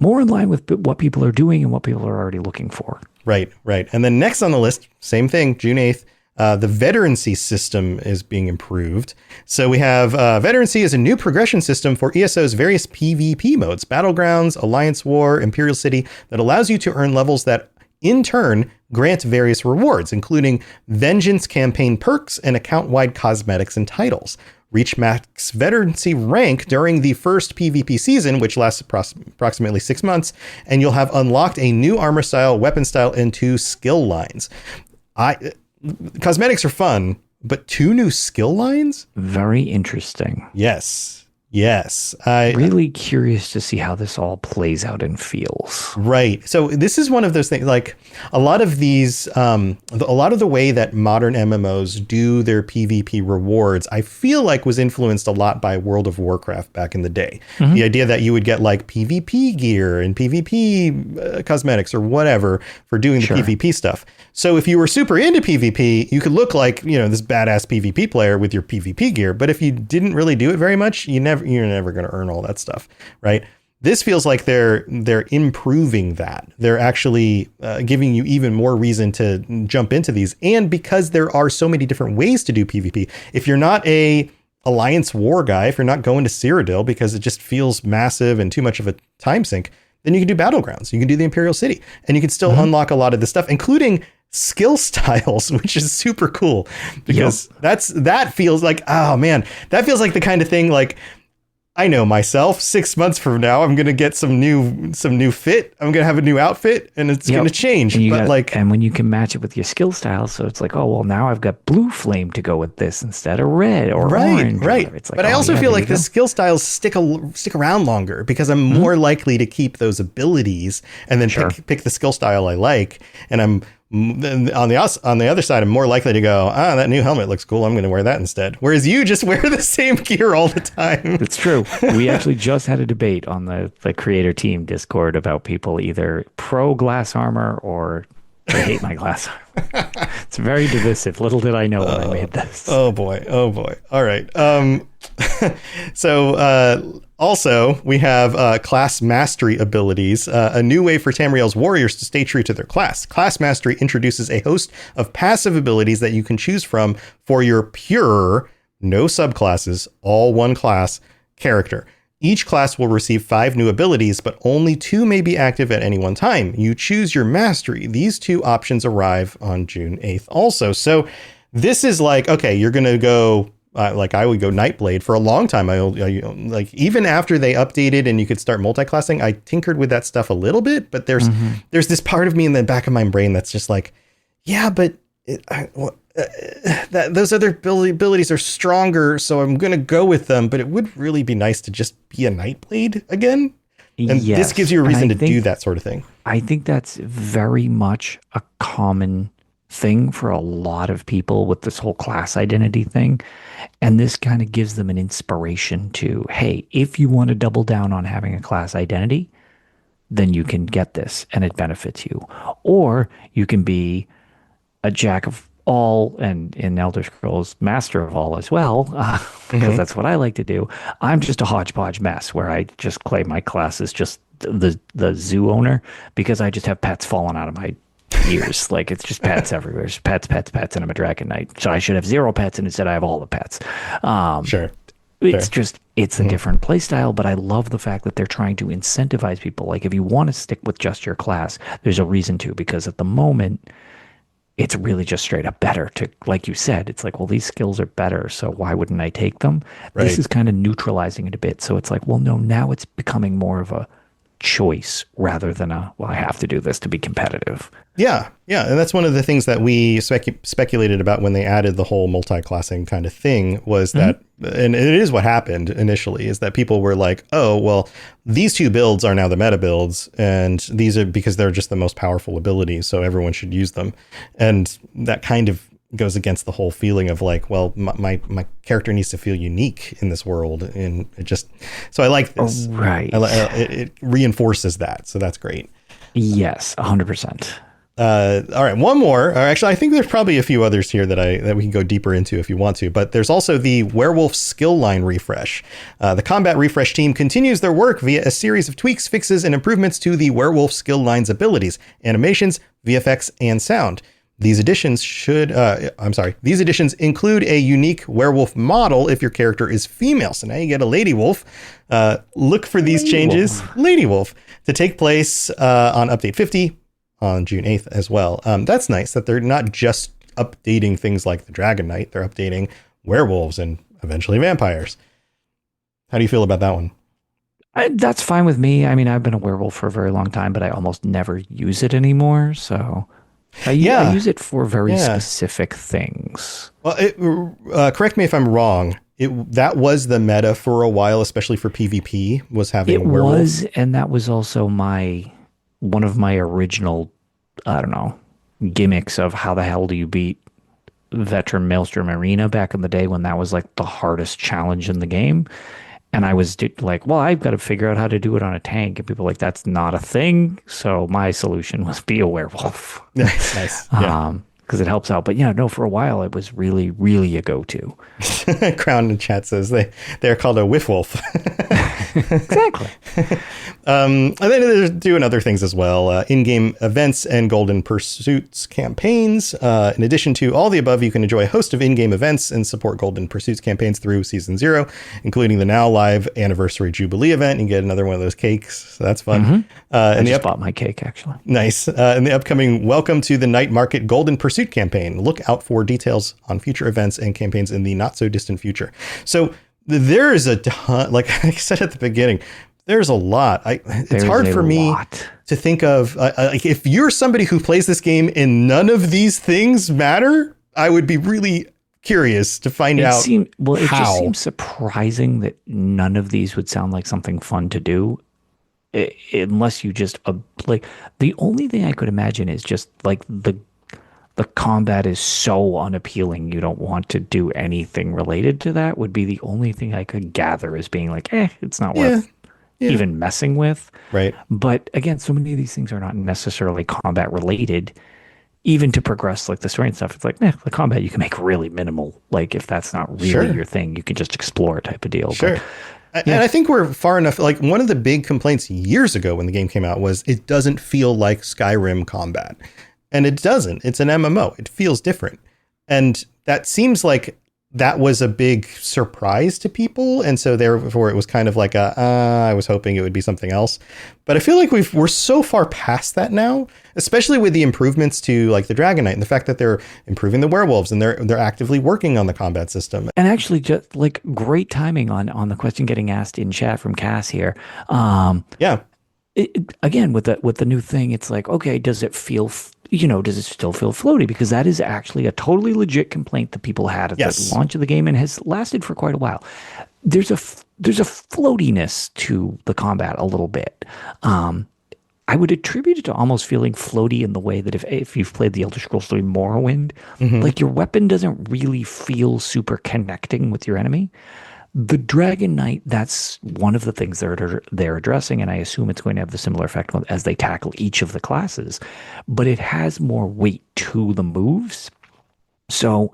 S6: in line with what people are doing and what people are already looking for.
S5: Right. And then next on the list, same thing, June 8th, the veterancy system is being improved. So we have veterancy is a new progression system for ESO's various PvP modes, Battlegrounds, Alliance War, Imperial City, that allows you to earn levels that in turn grant various rewards, including Vengeance campaign perks and account-wide cosmetics and titles. reach max veterancy rank during the first PvP season, which lasts approximately 6 months, and you'll have unlocked a new armor style, weapon style, and 2 skill lines. Cosmetics are fun, but 2 new skill lines?
S6: Very interesting.
S5: Yes.
S6: Really curious to see how this all plays out and feels.
S5: Right. So this is one of those things, like a lot of these, a lot of the way that modern MMOs do their PvP rewards, I feel like was influenced a lot by World of Warcraft back in the day. Mm-hmm. The idea that you would get like PvP gear and PvP cosmetics or whatever for doing the PvP stuff. So if you were super into PvP, you could look like, this badass PvP player with your PvP gear. But if you didn't really do it very much, you're never going to earn all that stuff, right? This feels like they're improving that. They're actually giving you even more reason to jump into these. And because there are so many different ways to do PvP, if you're not a Alliance War guy, if you're not going to Cyrodiil because it just feels massive and too much of a time sink, then you can do Battlegrounds. You can do the Imperial City, and you can still unlock a lot of this stuff, including skill styles, which is super cool because that feels like, oh man, that feels like the kind of thing, like, I know myself, 6 months from now, I'm going to get some new fit. I'm going to have a new outfit and it's going to change.
S6: And when you can match it with your skill style. So it's like, oh, well, now I've got blue flame to go with this instead of red or orange.
S5: Right.
S6: It's like,
S5: but I also feel like the skill styles stick around longer because I'm more likely to keep those abilities and then pick the skill style I like. And I'm on the other side, I'm more likely to go, that new helmet looks cool, I'm going to wear that instead. Whereas you just wear the same gear all the time.
S6: It's true. We actually just had a debate on the creator team Discord about people either pro glass armor or they hate my glass armor. It's very divisive. Little did I know when I made this.
S5: Oh boy. All right. So also we have class mastery abilities, a new way for Tamriel's warriors to stay true to their class. Class mastery introduces a host of passive abilities that you can choose from for your pure, no subclasses, all one class character. Each class will receive 5 new abilities, but only 2 may be active at any one time. You choose your mastery. These 2 options arrive on June 8th also. So this is like, okay, you're going to go, like I would go Nightblade for a long time. I like even after they updated and you could start multi-classing, I tinkered with that stuff a little bit, but there's this part of me in the back of my brain that's just like, yeah, but those other abilities are stronger, so I'm going to go with them, but it would really be nice to just be a Nightblade again. And this gives you a reason to do that sort of thing.
S6: I think that's very much a common thing for a lot of people with this whole class identity thing. And this kind of gives them an inspiration to, hey, if you want to double down on having a class identity, then you can get this and it benefits you. Or you can be a jack of all, and in Elder Scrolls, master of all as well, because that's what I like to do. I'm just a hodgepodge mess where I just claim my class as just the zoo owner because I just have pets falling out of my ears. Like it's just pets everywhere. It's pets, and I'm a Dragon Knight. So I should have 0 pets, and instead I have all the pets. It's a different play style, but I love the fact that they're trying to incentivize people. Like if you want to stick with just your class, there's a reason to, because at the moment, it's really just straight up better to, like you said, it's like, well, these skills are better, so why wouldn't I take them? Right. This is kind of neutralizing it a bit. So it's like, well, no, now it's becoming more of a choice rather than I have to do this to be competitive.
S5: Yeah. And that's one of the things that we speculated about when they added the whole multi-classing kind of thing was that, and it is what happened initially, is that people were like, oh, well, these 2 builds are now the meta builds, and these are because they're just the most powerful abilities, so everyone should use them. And that kind of goes against the whole feeling of like, well, my character needs to feel unique in this world, and it just, so I like this.
S6: Right.
S5: It reinforces that, so that's great.
S6: Yes, 100%.
S5: All right, one more. Or actually, I think there's probably a few others here that we can go deeper into if you want to. But there's also the Werewolf skill line refresh. The combat refresh team continues their work via a series of tweaks, fixes, and improvements to the Werewolf skill line's abilities, animations, VFX, and sound. These additions These additions include a unique werewolf model if your character is female. So now you get a lady wolf. Look for these changes, Lady Wolf, to take place on update 50 on June 8th as well. That's nice that they're not just updating things like the Dragon Knight. They're updating werewolves and eventually vampires. How do you feel about that one?
S6: That's fine with me. I mean, I've been a werewolf for a very long time, but I almost never use it anymore. So I use it for very specific things.
S5: Well, correct me if I'm wrong. That was the meta for a while, especially for PvP, was having werewolf.
S6: It was, and that was also one of my original, I don't know, gimmicks of how the hell do you beat Veteran Maelstrom Arena back in the day when that was like the hardest challenge in the game. And I was like, well, I've got to figure out how to do it on a tank. And people were like, that's not a thing. So my solution was be a werewolf.
S5: Nice. Yeah.
S6: Because it helps out. But yeah, no, for a while it was really, really a go-to.
S5: Crown in chat says they're called a whiff wolf.
S6: Exactly.
S5: And then they're doing other things as well. In-game events and Golden Pursuits campaigns. In addition to all the above, you can enjoy a host of in-game events and support Golden Pursuits campaigns through Season 0, including the now live Anniversary Jubilee event. You get another one of those cakes. So that's fun.
S6: Mm-hmm. I just bought my cake, actually.
S5: Nice. In the upcoming Welcome to the Night Market Golden Pursuit campaign. Look out for details on future events and campaigns in the not-so-distant future. So there is a ton, like I said at the beginning, there's a lot. It's hard for me to think of, like if you're somebody who plays this game and none of these things matter, I would be really curious to find out how.
S6: It just seems surprising that none of these would sound like something fun to do. Unless you just, like, the only thing I could imagine is just like the combat is so unappealing you don't want to do anything related to that would be the only thing I could gather as being like, it's not worth even messing with.
S5: Right.
S6: But again, so many of these things are not necessarily combat related. Even to progress like the story and stuff, it's like, the combat you can make really minimal. Like if that's not really your thing, you can just explore type of deal.
S5: Sure.
S6: But,
S5: and I think we're far enough. Like one of the big complaints years ago when the game came out was it doesn't feel like Skyrim combat. And it doesn't. It's an MMO. It feels different. And that seems like that was a big surprise to people. And so therefore it was kind of like I was hoping it would be something else. But I feel like we're so far past that now, especially with the improvements to like the Dragon Knight and the fact that they're improving the werewolves and they're actively working on the combat system.
S6: And actually just like great timing on the question getting asked in chat from Cass here. Again, with the new thing, it's like, okay, does it feel, does it still feel floaty? Because that is actually a totally legit complaint that people had at the launch of the game and has lasted for quite a while. There's a floatiness to the combat a little bit. I would attribute it to almost feeling floaty in the way that if you've played the Elder Scrolls 3 Morrowind, like your weapon doesn't really feel super connecting with your enemy. The Dragon Knight, that's one of the things they're addressing, and I assume it's going to have the similar effect as they tackle each of the classes, but it has more weight to the moves. So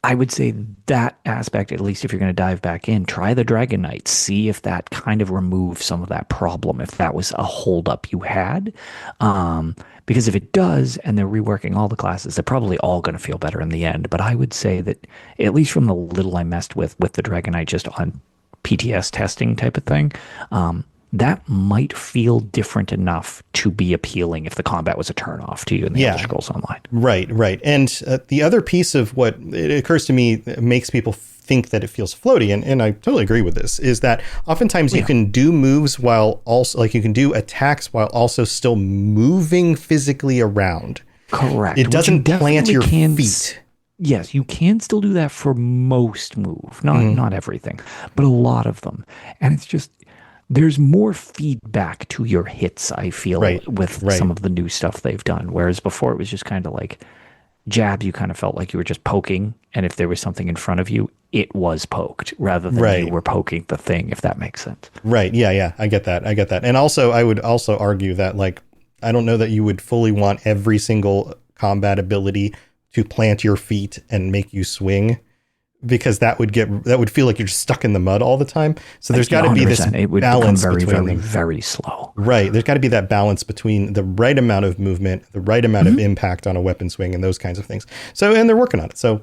S6: I would say that aspect, at least if you're going to dive back in, try the Dragon Knight, see if that kind of removes some of that problem, if that was a holdup you had. Because if it does, and they're reworking all the classes, they're probably all going to feel better in the end. But I would say that, at least from the little I messed with the Dragon Knight just on PTS testing type of thing, that might feel different enough to be appealing if the combat was a turnoff to you in the Elder Scrolls Online.
S5: Right. And the other piece of what it occurs to me that makes people think that it feels floaty, and I totally agree with this, is that oftentimes you can do moves while also, like you can do attacks while also still moving physically around.
S6: Correct.
S5: It doesn't plant your feet.
S6: Yes, you can still do that for most move, not everything, but a lot of them. And it's just, there's more feedback to your hits, I feel, with some of the new stuff they've done. Whereas before it was just kind of like jabs, you kind of felt like you were just poking. And if there was something in front of you, it was poked rather than you were poking the thing, if that makes sense.
S5: Right. Yeah. I get that. And also, I would also argue that, like, I don't know that you would fully want every single combat ability to plant your feet and make you swing, because that would feel like you're just stuck in the mud all the time. So there's got to be this balance between them.
S6: Very slow.
S5: Right. There's got to be that balance between the right amount of movement, the right amount of impact on a weapon swing, and those kinds of things. So, and they're working on it. So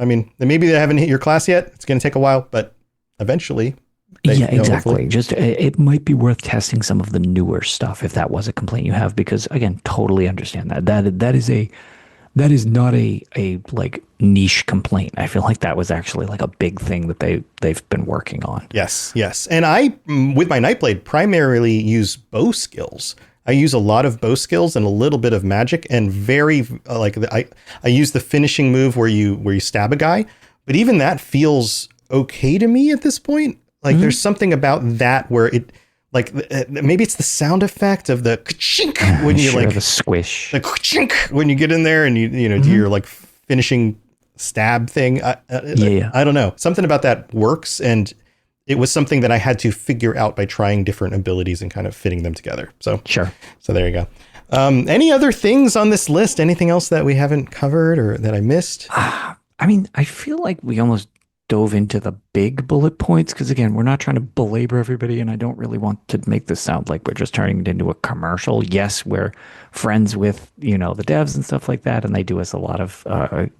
S5: maybe they haven't hit your class yet. It's going to take a while, but eventually.
S6: Exactly.
S5: Hopefully.
S6: Just it might be worth testing some of the newer stuff if that was a complaint you have, because again, totally understand that is not a like niche complaint. I feel like that was actually like a big thing that they've been working on.
S5: Yes. And I, with my Nightblade, primarily use bow skills. I use a lot of bow skills and a little bit of magic, and very I use the finishing move where you stab a guy, but even that feels okay to me at this point. Like there's something about that where it, like maybe it's the sound effect of the ka-chink when you
S6: the squish,
S5: the ka-chink when you get in there and you know do your like finishing stab thing. I don't know, something about that works, and it was something that I had to figure out by trying different abilities and kind of fitting them together. So there you go. Any other things on this list? Anything else that we haven't covered or that I missed?
S6: I mean, I feel like we almost dove into the big bullet points because, again, we're not trying to belabor everybody, and I don't really want to make this sound like we're just turning it into a commercial. Yes, we're friends with, you know, the devs and stuff like that, and they do us a lot of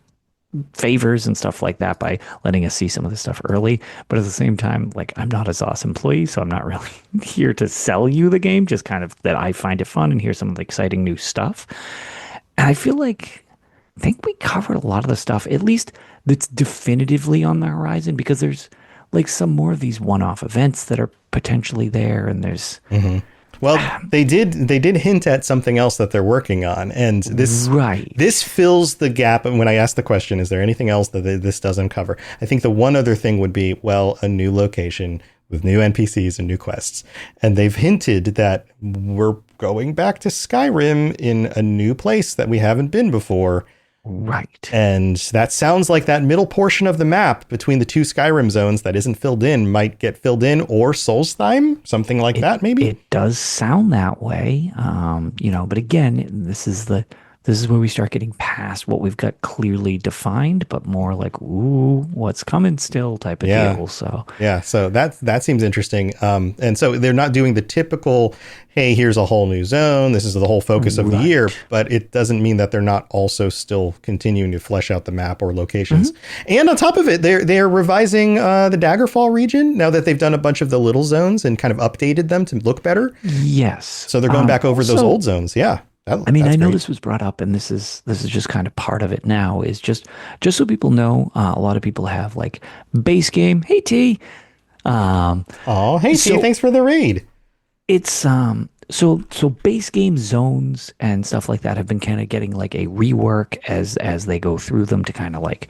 S6: favors and stuff like that by letting us see some of this stuff early. But at the same time, like, I'm not a ZOS employee, so I'm not really here to sell you the game, just kind of that I find it fun and hear some of the exciting new stuff. And I feel like, I think we covered a lot of the stuff, at least that's definitively on the horizon, because there's like some more of these one-off events that are potentially there, and there's
S5: well, they did hint at something else that they're working on, and this fills the gap. And when I asked the question, is there anything else that this doesn't cover? I think the one other thing would be, well, a new location with new NPCs and new quests. And they've hinted that we're going back to Skyrim in a new place that we haven't been before.
S6: Right.
S5: And that sounds like that middle portion of the map between the two Skyrim zones that isn't filled in might get filled in, or Solstheim, something like that, maybe.
S6: It does sound that way. But again, this is where we start getting past what we've got clearly defined, but more like, ooh, what's coming still type of deal. So
S5: that seems interesting. And so they're not doing the typical, hey, here's a whole new zone, this is the whole focus of the year, but it doesn't mean that they're not also still continuing to flesh out the map or locations. And on top of it, they're revising the Daggerfall region now that they've done a bunch of the little zones and kind of updated them to look better.
S6: Yes.
S5: So they're going back over those old zones. Yeah.
S6: I know this was brought up, and this is just kind of part of it now, is just so people know, a lot of people have like base game. Hey, T.
S5: Hey, T, thanks for the raid.
S6: It's so base game zones and stuff like that have been kind of getting like a rework as they go through them to kind of like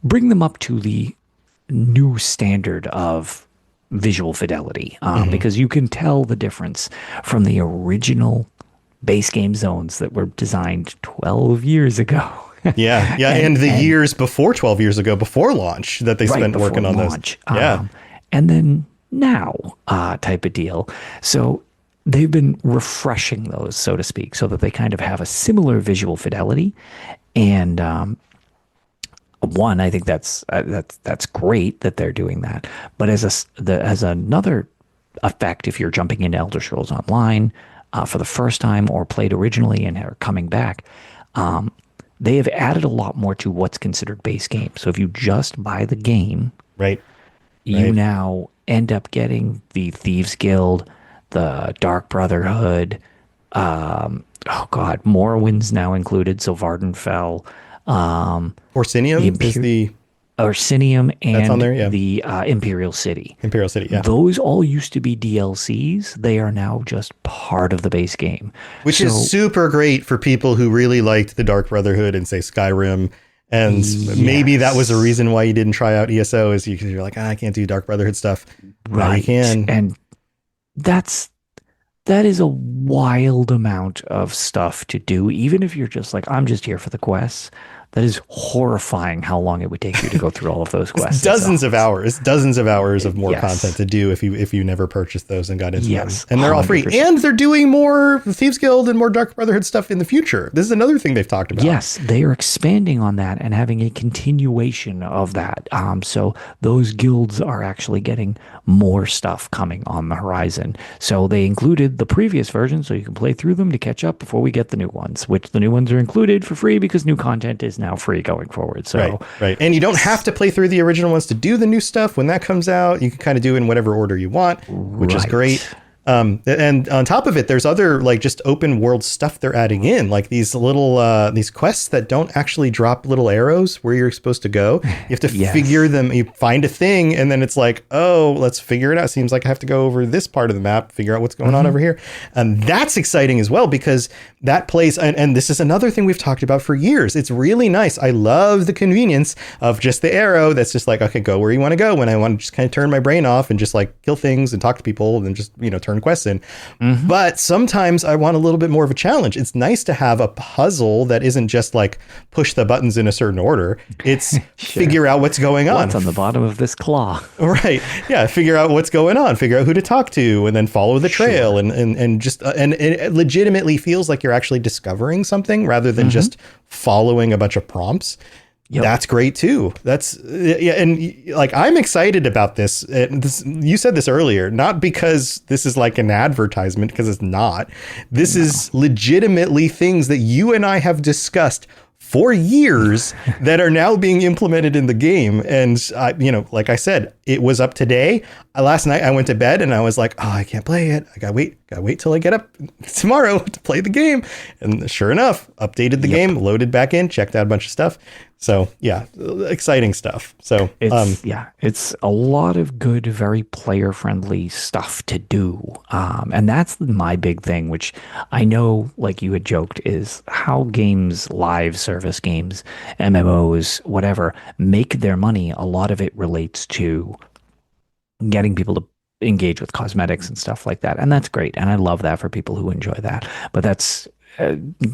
S6: bring them up to the new standard of visual fidelity, because you can tell the difference from the original base game zones that were designed 12 years ago.
S5: and the years before 12 years ago, before launch, that they spent working on those.
S6: And then now type of deal. So they've been refreshing those, so to speak, so that they kind of have a similar visual fidelity. And one, I think that's great that they're doing that. But as another effect, if you're jumping into Elder Scrolls Online for the first time or played originally and are coming back, they have added a lot more to what's considered base game. So if you just buy the game, you now end up getting the Thieves Guild, the Dark Brotherhood, Morrowind's now included, so Vardenfell,
S5: Orsinium is the
S6: Orsinium, and
S5: that's on there,
S6: the Imperial City.
S5: Yeah.
S6: Those all used to be DLCs. They are now just part of the base game.
S5: Which is super great for people who really liked the Dark Brotherhood and say Skyrim. And maybe that was a reason why you didn't try out ESO, is because you're like, I can't do Dark Brotherhood stuff.
S6: Right.
S5: Now you can.
S6: And that is a wild amount of stuff to do, even if you're just like, I'm just here for the quests. That is horrifying how long it would take you to go through all of those quests.
S5: dozens of hours of more content to do if you never purchased those and got into them. And they're all free. 100%. And they're doing more Thieves Guild and more Dark Brotherhood stuff in the future. This is another thing they've talked about.
S6: Yes, they are expanding on that and having a continuation of that. So those guilds are actually getting more stuff coming on the horizon. So they included the previous version so you can play through them to catch up before we get the new ones, which the new ones are included for free because new content is now free going forward. So
S5: right. And you don't have to play through the original ones to do the new stuff. When that comes out, you can kind of do it in whatever order you want, which is great. And on top of it, there's other like just open world stuff they're adding in, like these little these quests that don't actually drop little arrows where you're supposed to go. You have to figure them. You find a thing, and then it's like, oh, let's figure it out. Seems like I have to go over this part of the map, figure out what's going on over here, and that's exciting as well because that plays. And this is another thing we've talked about for years. It's really nice. I love the convenience of just the arrow. That's just like, okay, go where you want to go when I want to just kind of turn my brain off and just like kill things and talk to people and just turn quests in. But sometimes I want a little bit more of a challenge. It's nice to have a puzzle that isn't just like push the buttons in a certain order. It's figure out what's going on.
S6: What's on the bottom of this claw?
S5: Right. Yeah. Figure out what's going on. Figure out who to talk to, and then follow the trail, and just and it legitimately feels like you're actually discovering something rather than just following a bunch of prompts. Yep. That's great too. That's and like I'm excited about this. You said this earlier, not because this is like an advertisement, because it's not. This is legitimately things that you and I have discussed for years that are now being implemented in the game. And like I said, it was up today. Last night I went to bed and I was like, oh, I can't play it. I gotta wait till I get up tomorrow to play the game. And sure enough, updated the game, loaded back in, checked out a bunch of stuff. So yeah, exciting stuff. So
S6: it's a lot of good, very player friendly stuff to do. And that's my big thing, which I know, like you had joked, is how games, live service games, MMOs, whatever, make their money. A lot of it relates to getting people to engage with cosmetics and stuff like that. And that's great. And I love that for people who enjoy that. But that's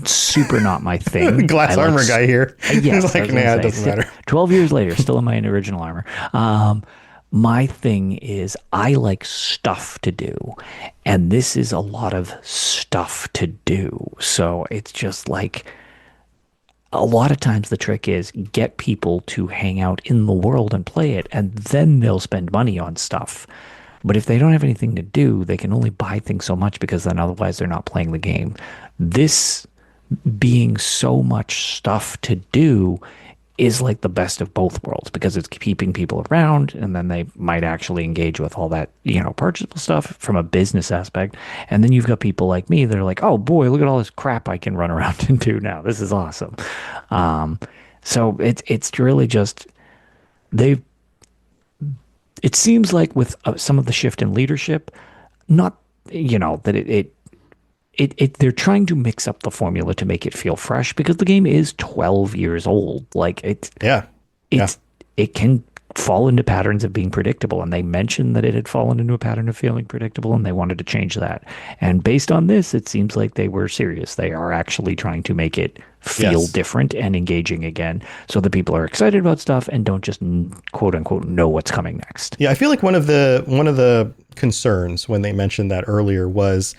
S6: super not my thing.
S5: Glass armor guy here.
S6: Yes,
S5: like, nah, it doesn't matter.
S6: 12 years later, still in my original armor. My thing is I like stuff to do, and this is a lot of stuff to do. So it's just like a lot of times the trick is get people to hang out in the world and play it, and then they'll spend money on stuff. But if they don't have anything to do, they can only buy things so much because then otherwise they're not playing the game. This being so much stuff to do is like the best of both worlds because it's keeping people around, and then they might actually engage with all that, purchasable stuff from a business aspect. And then you've got people like me that are like, oh boy, look at all this crap I can run around and do now. This is awesome. So it's really just, it seems like with some of the shift in leadership, not, that they're trying to mix up the formula to make it feel fresh because the game is 12 years old. Like it can fall into patterns of being predictable. And they mentioned that it had fallen into a pattern of feeling predictable and they wanted to change that. And based on this, it seems like they were serious. They are actually trying to make it feel different and engaging again so that people are excited about stuff and don't just quote unquote know what's coming next.
S5: Yeah, I feel like one of the concerns when they mentioned that earlier was,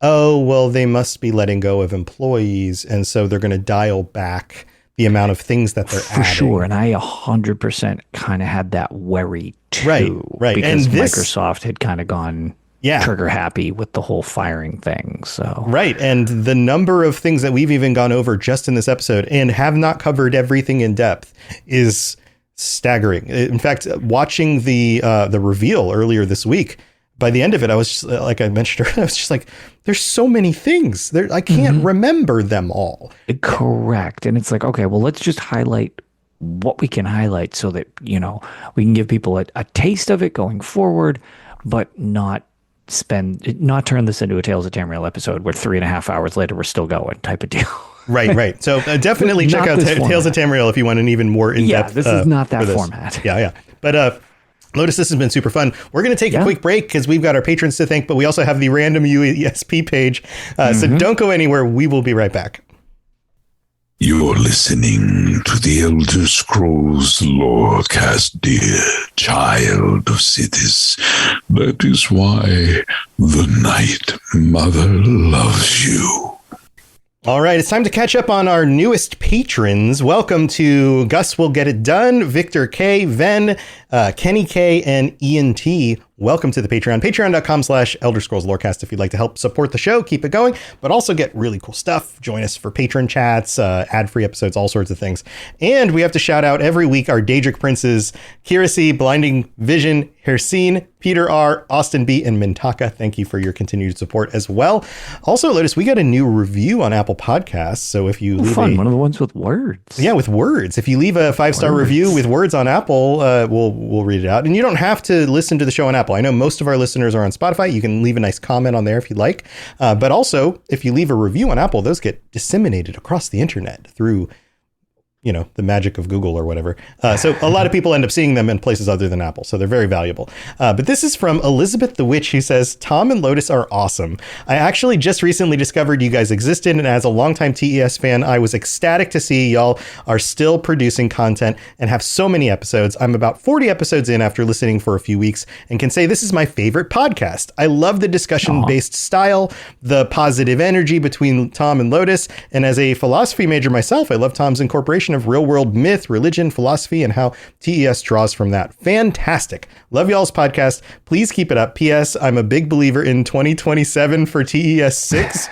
S5: oh, well, they must be letting go of employees, and so they're going to dial back the amount of things that they're adding. For
S6: sure, and I 100% kind of had that worry too.
S5: Right.
S6: Because Microsoft had kind of gone trigger happy with the whole firing thing. So
S5: right, and the number of things that we've even gone over just in this episode and have not covered everything in depth is staggering. In fact, watching the reveal earlier this week, by the end of it, I was just, like I mentioned earlier, I was just like, there's so many things there. I can't remember them all.
S6: Correct. And it's like, okay, well, let's just highlight what we can highlight so that, we can give people a taste of it going forward, but not turn this into a Tales of Tamriel episode where 3.5 hours later, we're still going type of deal.
S5: Right. So definitely check out Tales of Tamriel if you want an even more in-depth.
S6: Yeah, this is not that format.
S5: Yeah. But, Lotus, this has been super fun. We're going to take a quick break because we've got our patrons to thank, but we also have the random UESP page. So don't go anywhere. We will be right back.
S4: You're listening to the Elder Scrolls Lorecast, dear child of cities. That is why the Night Mother loves you.
S5: All right, it's time to catch up on our newest patrons. Welcome to Gus Will Get It Done, Victor K, Ven, Kenny K, and Ian T. welcome to the Patreon. Patreon.com/Elder Scrolls Lorecast if you'd like to help support the show, keep it going, but also get really cool stuff. Join us for patron chats, ad-free episodes, all sorts of things. And we have to shout out every week our Daedric Princes, Kirasi, Blinding Vision, Hersine, Peter R., Austin B., and Mintaka. Thank you for your continued support as well. Also, Lotus, we got a new review on Apple Podcasts. So if you leave
S6: Fun, one of the ones with words.
S5: Yeah, with words. If you leave a 5-star review with words on Apple, we'll read it out. And you don't have to listen to the show on Apple. I know most of our listeners are on Spotify. You can leave a nice comment on there if you'd like. But also, if you leave a review on Apple, those get disseminated across the internet through, you know, the magic of Google or whatever. So a lot of people end up seeing them in places other than Apple. So they're very valuable. But this is from Elizabeth the Witch, who says, Tom and Lotus are awesome. I actually just recently discovered you guys existed. And as a longtime TES fan, I was ecstatic to see y'all are still producing content and have so many episodes. I'm about 40 episodes in after listening for a few weeks and can say this is my favorite podcast. I love the discussion-based style, the positive energy between Tom and Lotus. And as a philosophy major myself, I love Tom's incorporation of real world myth, religion, philosophy, and how TES draws from that. Fantastic. Love y'all's podcast. Please keep it up. P.S. I'm a big believer in 2027 for TES 6.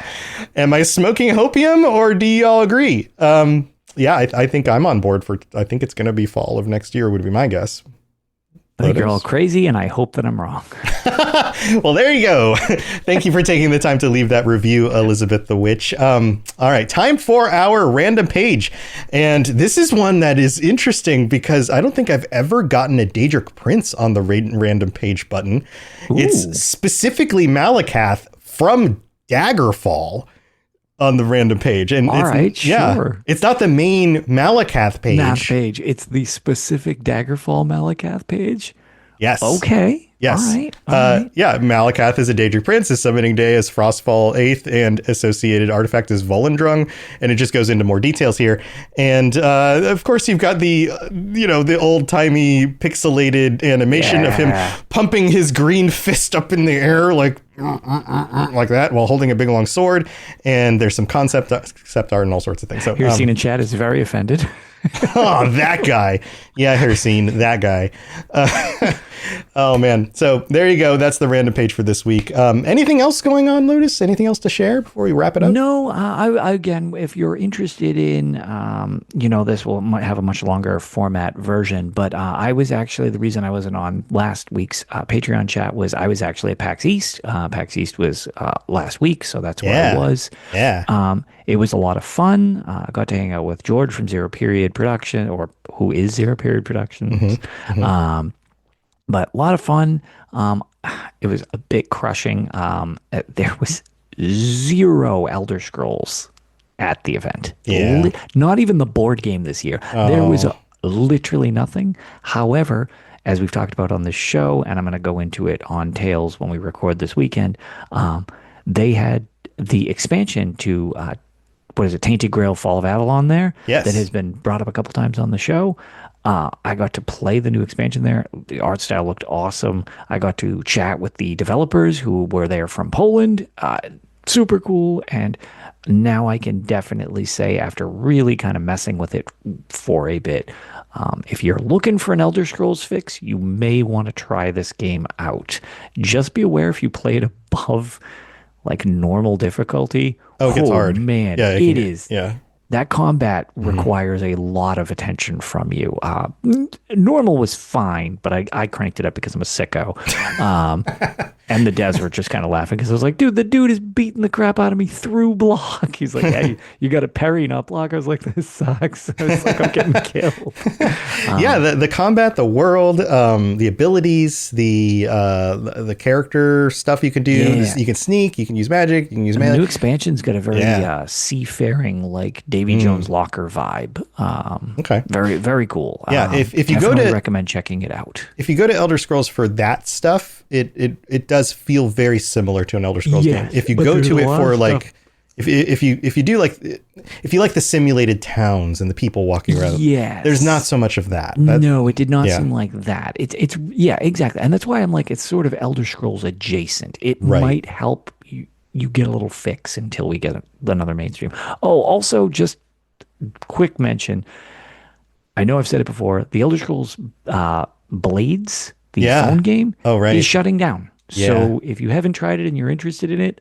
S5: Am I smoking hopium or do y'all agree? Yeah, I think I'm on board for, I think it's going to be fall of next year would be my guess.
S6: I think you're all crazy, and I hope that I'm wrong.
S5: Well, there you go. Thank you for taking the time to leave that review, Elizabeth the Witch. All right, time for our random page. And this is one that is interesting because I don't think I've ever gotten a Daedric Prince on the random page button. Ooh. It's specifically Malakath from Daggerfall on the random page. And
S6: all right, sure.
S5: It's not the main Malakath page.
S6: It's the specific Daggerfall Malakath page.
S5: Yes.
S6: Okay.
S5: Yes.
S6: All right.
S5: Yeah, Malakath is a Daedric Prince. His summoning day is Frostfall 8th, and associated artifact is Volendrung. And it just goes into more details here. And of course, you've got the old timey pixelated animation of him pumping his green fist up in the air like that while holding a big long sword. And there's some concept art and all sorts of things. So
S6: Hersine in chat is very offended.
S5: Oh, that guy. Yeah, Hersine, that guy. Oh, man. So there you go. That's the random page for this week. Anything else going on, Lotus? Anything else to share before we wrap it up?
S6: No. I again, if you're interested in, this might have a much longer format version, but I was actually, the reason I wasn't on last week's Patreon chat was I was actually at PAX East. PAX East was last week, so that's where I was.
S5: Yeah.
S6: It was a lot of fun. I got to hang out with George from Zero Period Production, or who is Zero Period Productions. Mm-hmm. But a lot of fun. It was a bit crushing. There was 0 Elder Scrolls at the event.
S5: Yeah.
S6: Not even the board game this year. Oh. There was literally nothing. However, as we've talked about on this show, and I'm going to go into it on Tales when we record this weekend, they had the expansion to Tainted Grail Fall of Avalon there.
S5: Yes.
S6: That has been brought up a couple times on the show. I got to play the new expansion there. The art style looked awesome. I got to chat with the developers who were there from Poland. Super cool. And now I can definitely say, after really kind of messing with it for a bit, if you're looking for an Elder Scrolls fix, you may want to try this game out. Just be aware if you play it above like normal difficulty.
S5: Oh, it gets hard.
S6: Man,
S5: yeah,
S6: it is.
S5: Yeah.
S6: That combat requires a lot of attention from you. Normal was fine, but I cranked it up because I'm a sicko. And the devs were just kind of laughing because I was like, dude, the dude is beating the crap out of me through block. He's like, yeah, you got to parry, not block. I was like, this sucks. I was like, I'm getting killed.
S5: Yeah, the combat, the world, the abilities, the character stuff you can do.
S6: Yeah.
S5: You can sneak, you can use magic, you can use melee.
S6: The new expansion's got a very seafaring, like Davy Jones Locker vibe.
S5: Okay.
S6: Very, very cool.
S5: Yeah, if you go to,
S6: recommend checking it out.
S5: If you go to Elder Scrolls for that stuff, it does feel very similar to an Elder Scrolls game. If you go to it for like, if you do like, if you like the simulated towns and the people walking around, there's not so much of that.
S6: No, it did not seem like that. It's exactly, and that's why I'm like, it's sort of Elder Scrolls adjacent. It might help you get a little fix until we get another mainstream. Oh, also just quick mention. I know I've said it before. The Elder Scrolls Blades the
S5: Yeah.
S6: phone game,
S5: Oh, right.
S6: is shutting down.
S5: Yeah.
S6: So if you haven't tried it and you're interested in it,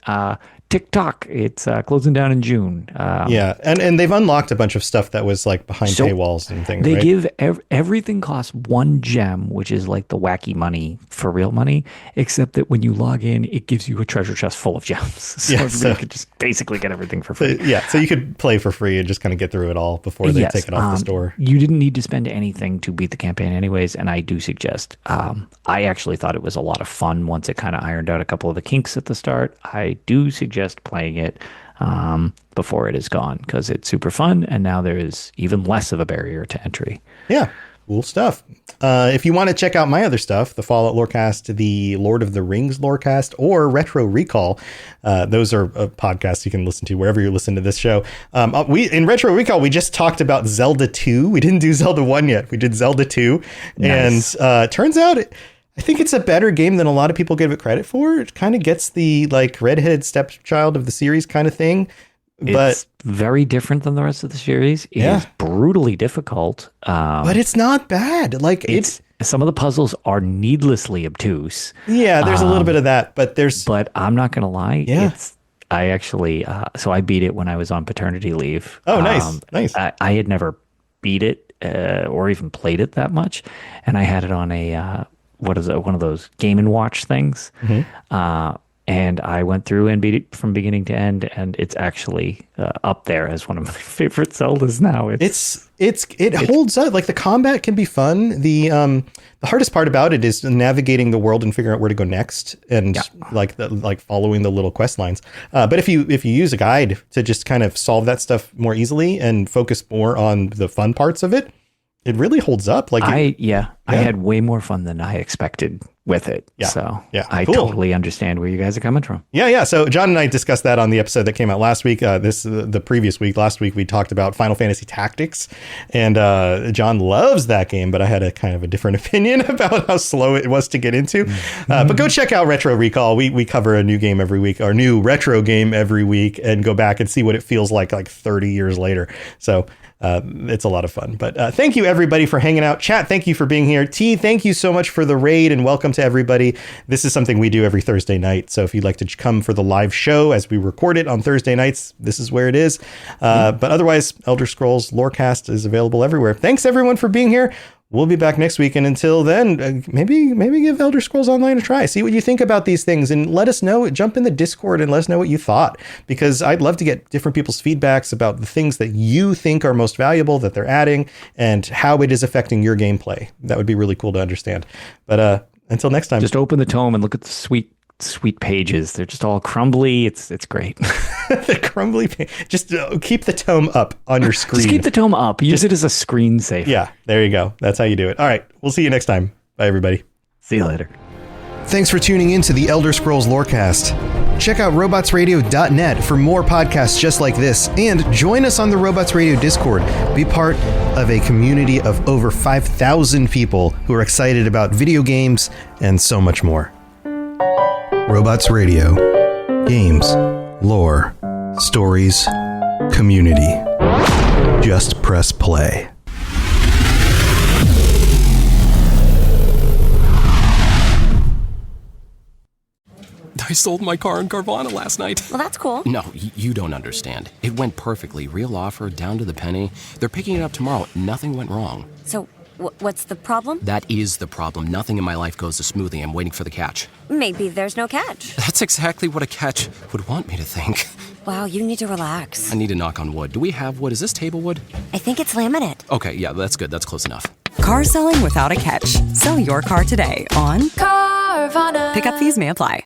S6: TikTok, it's closing down in June.
S5: Yeah, and they've unlocked a bunch of stuff that was like behind
S6: So
S5: paywalls and things.
S6: They
S5: right?
S6: give everything costs 1 gem, which is like the wacky money for real money, except that when you log in, it gives you a treasure chest full of gems. So
S5: Yeah,
S6: everybody
S5: so-
S6: could just basically get everything for free.
S5: So you could play for free and just kind of get through it all before they
S6: Yes,
S5: take it off the store.
S6: You didn't need to spend anything to beat the campaign anyways, and I do suggest. I actually thought it was a lot of fun once it kind of ironed out a couple of the kinks at the start. I do suggest playing it before it is gone because it's super fun, and now there is even less of a barrier to entry.
S5: Yeah, cool stuff. If you want to check out my other stuff, the Fallout Lorecast, the Lord of the Rings Lorecast, or Retro Recall, those are podcasts you can listen to wherever you listen to this show. In Retro Recall, we just talked about Zelda 2. We didn't do Zelda 1 yet. We did Zelda 2.
S6: Nice.
S5: And turns out, I think it's a better game than a lot of people give it credit for. It kind of gets the like redheaded stepchild of the series kind of thing. But
S6: It's very different than the rest of the series. It is brutally difficult.
S5: but it's not bad. Like
S6: It's some of the puzzles are needlessly obtuse,
S5: there's a little bit of that, but there's
S6: but I'm not gonna lie.
S5: Yeah.
S6: I actually so I beat it when I was on paternity leave.
S5: Oh, nice. Nice.
S6: I had never beat it or even played it that much, and I had it on a one of those Game and Watch things. And I went through and beat it from beginning to end, and it's actually up there as one of my favorite Zeldas now.
S5: It holds up. Like the combat can be fun. The hardest part about it is navigating the world and figuring out where to go next, and like following the little quest lines. But if you use a guide to just kind of solve that stuff more easily and focus more on the fun parts of it, it really holds up. Like
S6: I had way more fun than I expected with it.
S5: Yeah.
S6: So
S5: Yeah.
S6: I
S5: Cool.
S6: totally understand where you guys are coming from.
S5: Yeah. So John and I discussed that on the episode that came out last week. The previous week. Last week we talked about Final Fantasy Tactics, and John loves that game, but I had a kind of a different opinion about how slow it was to get into. But go check out Retro Recall. We cover a new game every week, or new retro game every week, and go back and see what it feels like 30 years later. So it's a lot of fun. But thank you everybody for hanging out. Chat, thank you for being here. T, thank you so much for the raid, and welcome to everybody. This is something we do every Thursday night. So if you'd like to come for the live show as we record it on Thursday nights, this is where it is. But otherwise, Elder Scrolls Lorecast is available everywhere. Thanks everyone for being here. We'll be back next week, and until then, maybe give Elder Scrolls Online a try. See what you think about these things, and let us know. Jump in the Discord and let us know what you thought, because I'd love to get different people's feedbacks about the things that you think are most valuable that they're adding and how it is affecting your gameplay. That would be really cool to understand. But until next time,
S6: Just open the tome and look at the sweet pages. They're just all crumbly. It's great.
S5: the crumbly. Just keep the tome up on your screen.
S6: Just keep the tome up. Use it as a screensaver.
S5: Yeah, there you go. That's how you do it. All right, we'll see you next time. Bye, everybody.
S6: See you later.
S5: Thanks for tuning in to the Elder Scrolls Lorecast. Check out robotsradio.net for more podcasts just like this, and join us on the Robots Radio Discord. Be part of a community of over 5,000 people who are excited about video games and so much more. Robots Radio. Games, lore, stories, community. Just press play.
S1: I sold my car in Carvana last night.
S2: Well, that's cool.
S1: No, you don't understand. It went perfectly. Real offer, down to the penny. They're picking it up tomorrow. Nothing went wrong.
S2: So, what's the problem?
S1: That is the problem. Nothing in my life goes as smoothly. I'm waiting for the catch.
S2: Maybe there's no catch.
S1: That's exactly what a catch would want me to think.
S2: Wow, you need to relax.
S1: I need to knock on wood. Do we have wood? Is this table wood?
S2: I think it's laminate.
S1: Okay, yeah, that's good. That's close enough.
S3: Car selling without a catch. Sell your car today on Carvana. Pickup fees may apply.